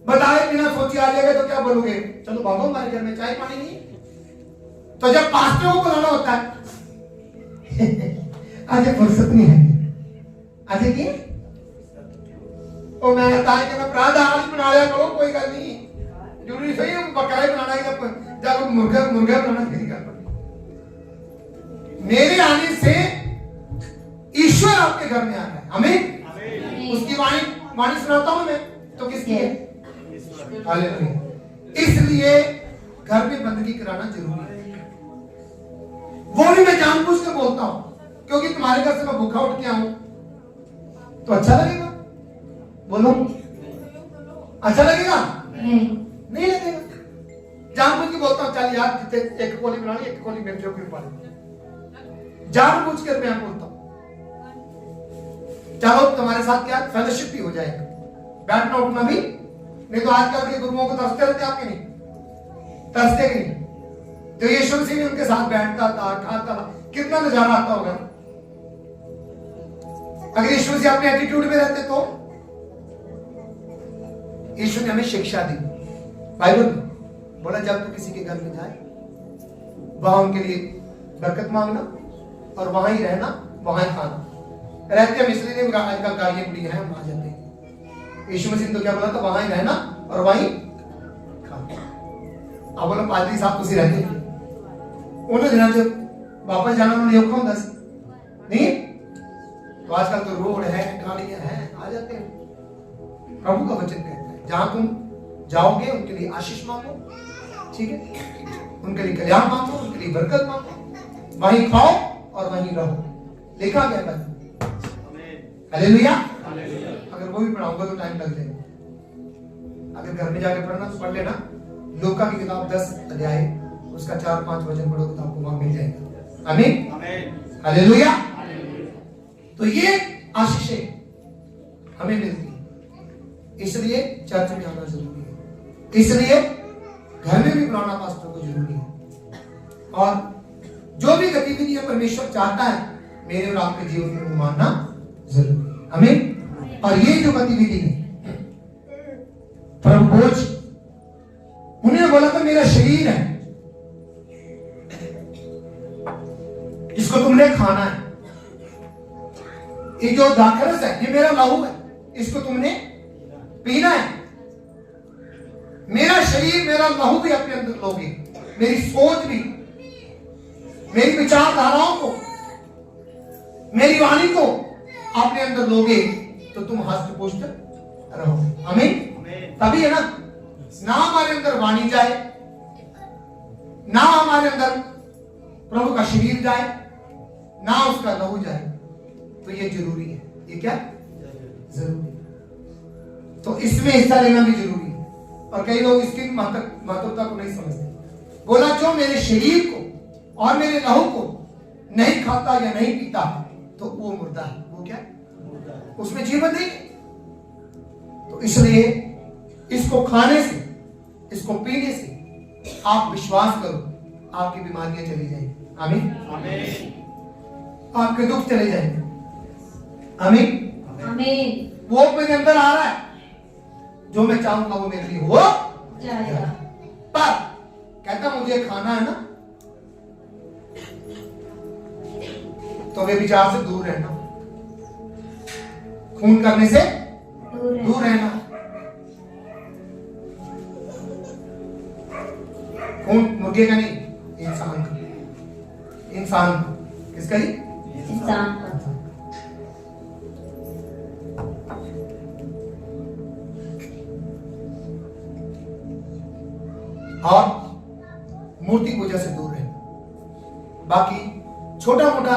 बताए बिना सोचे आ जाएगा तो क्या बोलोगे? चलो भागो, हमारे घर में चाय पानी नहीं। तो जब पास्टर को बुलाना होता है, आज फुर्सत नहीं है, आज की ओ मैं ताई के मैं प्रादा आज बना लिया करो, कोई गल नहीं, जरूरी सही है बकरा बनाना है, जब मुर्गा बनाना नहीं कर पाते। मेरे आने से ईश्वर आपके घर में आ रहा है, आमीन। उसकी वाणी सुनाता हूं मैं, तो किसकी है? हालेलुया। इसलिए घर में बंदगी कराना जरूरी है। वो भी मैं जानबूझ के बोलता हूं, क्योंकि तुम्हारे घर से मैं भूखा उठ के आऊं तो अच्छा लगेगा? बोलो, अच्छा लगेगा? नहीं लगेगा। जानबूझ के बोलता हूं, चल यार एक कोली बना ली, एक कोली मेरे जो पा ली, जानबूझ कर मैं बोलता हूं। चलो तुम्हारे साथ क्या फेलोशिप भी हो जाएगा, बैठना उठना भी। नहीं तो आजकल के गुरुओं को तरसते रहते आपके नहीं, तरसते नहीं। जो यीशु मसीह ने उनके साथ बैठता था, खाता था, कितना नजारा आता होगा। अगर यीशु मसीह अपने एटीट्यूड में रहते तो यीशु ने हमें शिक्षा दी बाइबल में, बोला जब तू किसी के घर में जाए वहां उनके लिए बरकत मांगना और वहां ही रहना, वहां ही खाना। रहते हम इसलिए नहीं, आजकल गाड़ियां बुढ़ी हैं, हम आ जाते हैं। यीशु मसीह ने तो क्या बोला था? वहां ही रहना और वहीं खाना। अब बोला पादरी साहब तुसी रहते उन्होंने दिनों जब वापस जाना उन्होंने औखा होता नहीं, तो आजकल तो रोड है, गाड़ियां हैं, आ जाते हैं। प्रभु का वचन कहता है जहां तुम जाओगे उनके लिए आशीष मांगो, ठीक है? उनके लिए कल्याण मांगो, उनके लिए बरकत मांगो, वहीं खाओ और वहीं रहो। लिखा गया है। हालेलुया। अगर वो भी पढ़ाऊंगा तो टाइम लग जाएगा। अगर घर में जाके पढ़ना तो पढ़ लेना, लूका की किताब 10 अध्याय उसका 4-5 वचन पढ़ोगे तो आपको वहां मिल जाएगा। आमीन, हालेलुया। तो ये आशीषें हमें मिलती है, इसलिए चर्च में आना जरूरी है, इसलिए घर में भी बुलाना पास्टर को जरूरी है। और जो भी गतिविधियां परमेश्वर चाहता है मेरे और आपके जीवन में वो मानना जरूरी है। आमीन। और ये जो गतिविधि है प्रभु भोज, उन्होंने बोला था मेरा शरीर है, इसको तुमने खाना है। ये जो दाखरस है ये मेरा लहू है, इसको तुमने पीना है। मेरा शरीर मेरा लहू भी अपने अंदर लोगे, मेरी सोच भी, मेरी विचारधाराओं को, मेरी वाणी को अपने अंदर लोगे तो तुम हष्ट पुष्ट रहोगे। आमीन। तभी है ना हमारे अंदर वाणी जाए, ना हमारे अंदर प्रभु का शरीर जाए, ना उसका लहू जाए, तो ये जरूरी है। ये क्या जरूरी है? तो इसमें हिस्सा लेना भी जरूरी है। और कई लोग इसकी महत्वता को नहीं समझते। बोला जो मेरे शरीर को और मेरे लहू को नहीं खाता या नहीं पीता तो वो मुर्दा है। वो क्या? उसमें जीवन नहीं। तो इसलिए इसको खाने से, इसको पीने से आप विश्वास करो आपकी बीमारियां चली जाएंगी। आमीन। आपके दुख चले जाएंगे। आमीन। वो मेरे अंदर आ रहा है, जो मैं चाहूंगा वो मेरे लिए हो जाएगा। पर कहता मुझे मुझे खाना है ना, तो वे विचार से दूर रहना, खून करने से दूर रहना। खून मुर्गे का नहीं, इंसान का। इंसान किसका ही? इंसान का। और मूर्ति पूजा से दूर रहना। बाकी छोटा मोटा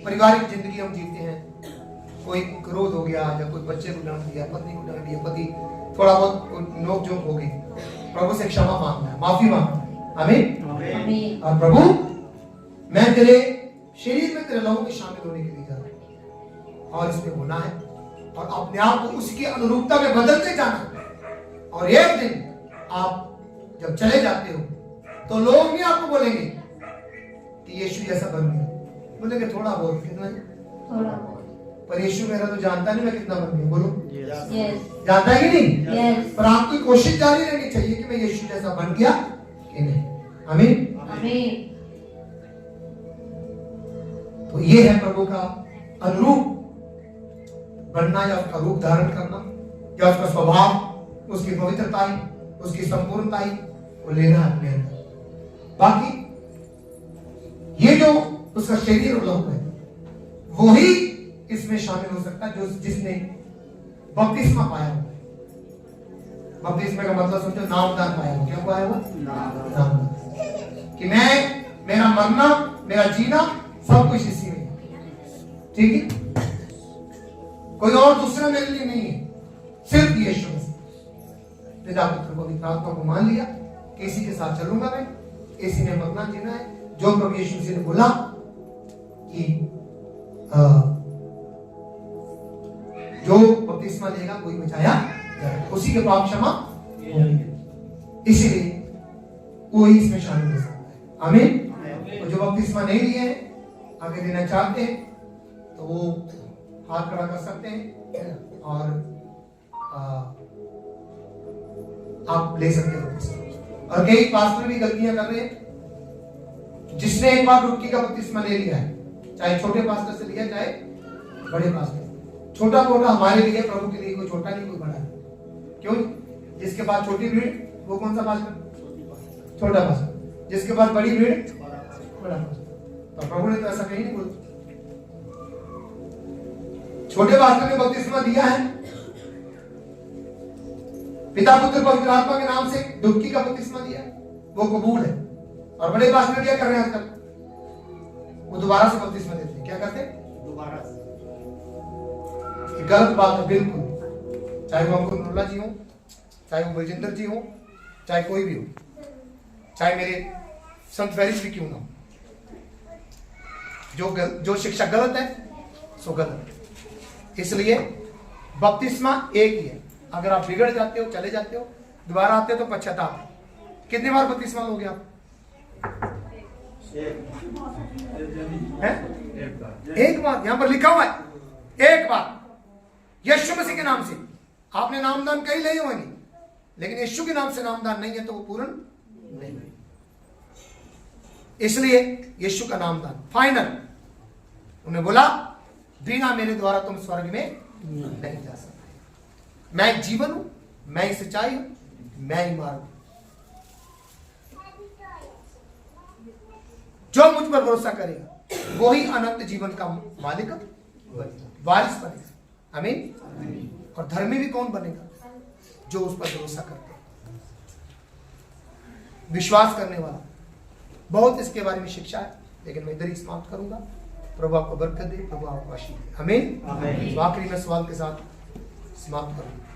पारिवारिक जिंदगी हम जीते हैं, कोई क्रोध हो गया या कोई बच्चे को डांट दिया, पत्नी को डांट दिया, पति थोड़ा बहुत नोक झोंक हो गई, प्रभु से क्षमा मांगना है, माफी मांगना है। आमीन। और प्रभु मैं तेरे शरीर में तेरे लहू में शामिल होने के लिए जा रहा हूं, और इसमें होना है और अपने आप को उसकी अनुरूपता में बदलते जाना है। और एक दिन आप जब चले जाते हो तो लोग नहीं आपको बोलेंगे कि यीशु जैसा बन गया, बोलेंगे थोड़ा बहुत, कितना है? थोड़ा बहुत। पर यीशु मेरा तो जानता नहीं मैं कितना बन गया, बोलो यस। जानता है कि नहीं? यस। पर आपकी कोशिश जारी रहनी चाहिए कि मैं यीशु जैसा बन गया कि नहीं। आमीन। आमीन। तो ये है प्रभु का अनुरूप बनना, या उसका रूप धारण करना, या उसका स्वभाव, उसकी पवित्रता, उसकी संपूर्णता को लेना है अपने अंदर। बाकी ये जो उसका शरीर और लहू है वो ही इसमें शामिल हो सकता है जो जिसने बपतिस्मा पाया हो। बपतिस्मा का मतलब समझो नामदान पाया हो। क्या पाया हो? नामदान। कि मैं, मेरा मरना, मेरा जीना सब कुछ इसी में, ठीक है? कोई और दूसरा मेरे लिए नहीं है, सिर्फ यीशु मसीह। पिता पुत्र पवित्र आत्मा को मान लिया कि इसी के साथ चलूंगा मैं, इसी में मरना जीना है। जो प्रभु यीशु मसीह ने बोला कि जो बपतिस्मा लेगा कोई बचाया जाएगा, उसी के पाप क्षमा होंगे, इसीलिए वो ही इसमें शामिल हो सकता है। आमीन। और जो बपतिस्मा नहीं लिए हैं, आगे देना चाहते हैं, तो वो हाथ खड़ा कर सकते हैं और आप ले सकते हो। और कई पास्टर भी गलतियां कर रहे हैं, जिसने एक बार डुबकी का बपतिस्मा ले लिया है, चाहे छोटे पास्टर से लिया चाहे बड़े पास्टर। छोटा मोटा हमारे लिए, प्रभु के लिए कोई छोटा नहीं कोई बड़ा है। क्यों? जिसके पास छोटी भीड़ वो कौन सा पास्टर? छोटा पास्टर। जिसके पास बड़ी भीड़ बड़ा पास्टर। तो प्रभु ने तो ऐसा कहीं नहीं बोला। छोटे पास्टर ने बपतिस्मा दिया है, पिता पुत्र पवित्र आत्मा के नाम से डुबकी का बपतिस्मा दिया, वो कबूल है। और बड़े पास्टर क्या कर रहे हैं आजकल? वो दोबारा से बपतिस्मा देते हैं। क्या करते हैं? दोबारा से। गलत बात है बिल्कुल। चाहे वो अंकुर नोला जी हो, चाहे वो बलजिंदर जी हो, चाहे कोई भी हो, चाहे मेरे संत फैरिस भी क्यों ना हो, जो शिक्षा गलत है सो गलत है। इसलिए बपतिस्मा एक ही है। अगर आप बिगड़ जाते हो, चले जाते हो, दोबारा आते हो तो पश्चाताप। कितनी बार बपतिस्मा लोगे आप? एक बार। यहां पर लिखा हुआ है एक बार, यीशु मसीह के नाम से। आपने नामदान कई लिए होंगे, लेकिन यीशु के नाम से नामदान नहीं है तो वो पूर्ण नहीं है। इसलिए यीशु का नामदान फाइनल। उन्हें बोला बिना मेरे द्वारा तुम स्वर्ग में नहीं जा सकते। मैं जीवन हूं, मैं ही सच्चाई हूं, मैं ही मार्ग हूं। जो मुझ पर भरोसा करेगा वो ही अनंत जीवन का मालिक वारिस बनेगा। आमीन। और धर्मी भी कौन बनेगा? जो उस पर भरोसा करते हैं, विश्वास करने वाला। बहुत इसके बारे में शिक्षा है, लेकिन मैं इधर ही समाप्त करूंगा। प्रभु आपको बरकत दे, प्रभु आपको आशीष दे। आमीन। आखिरी में सवाल के साथ समाप्त करूंगा।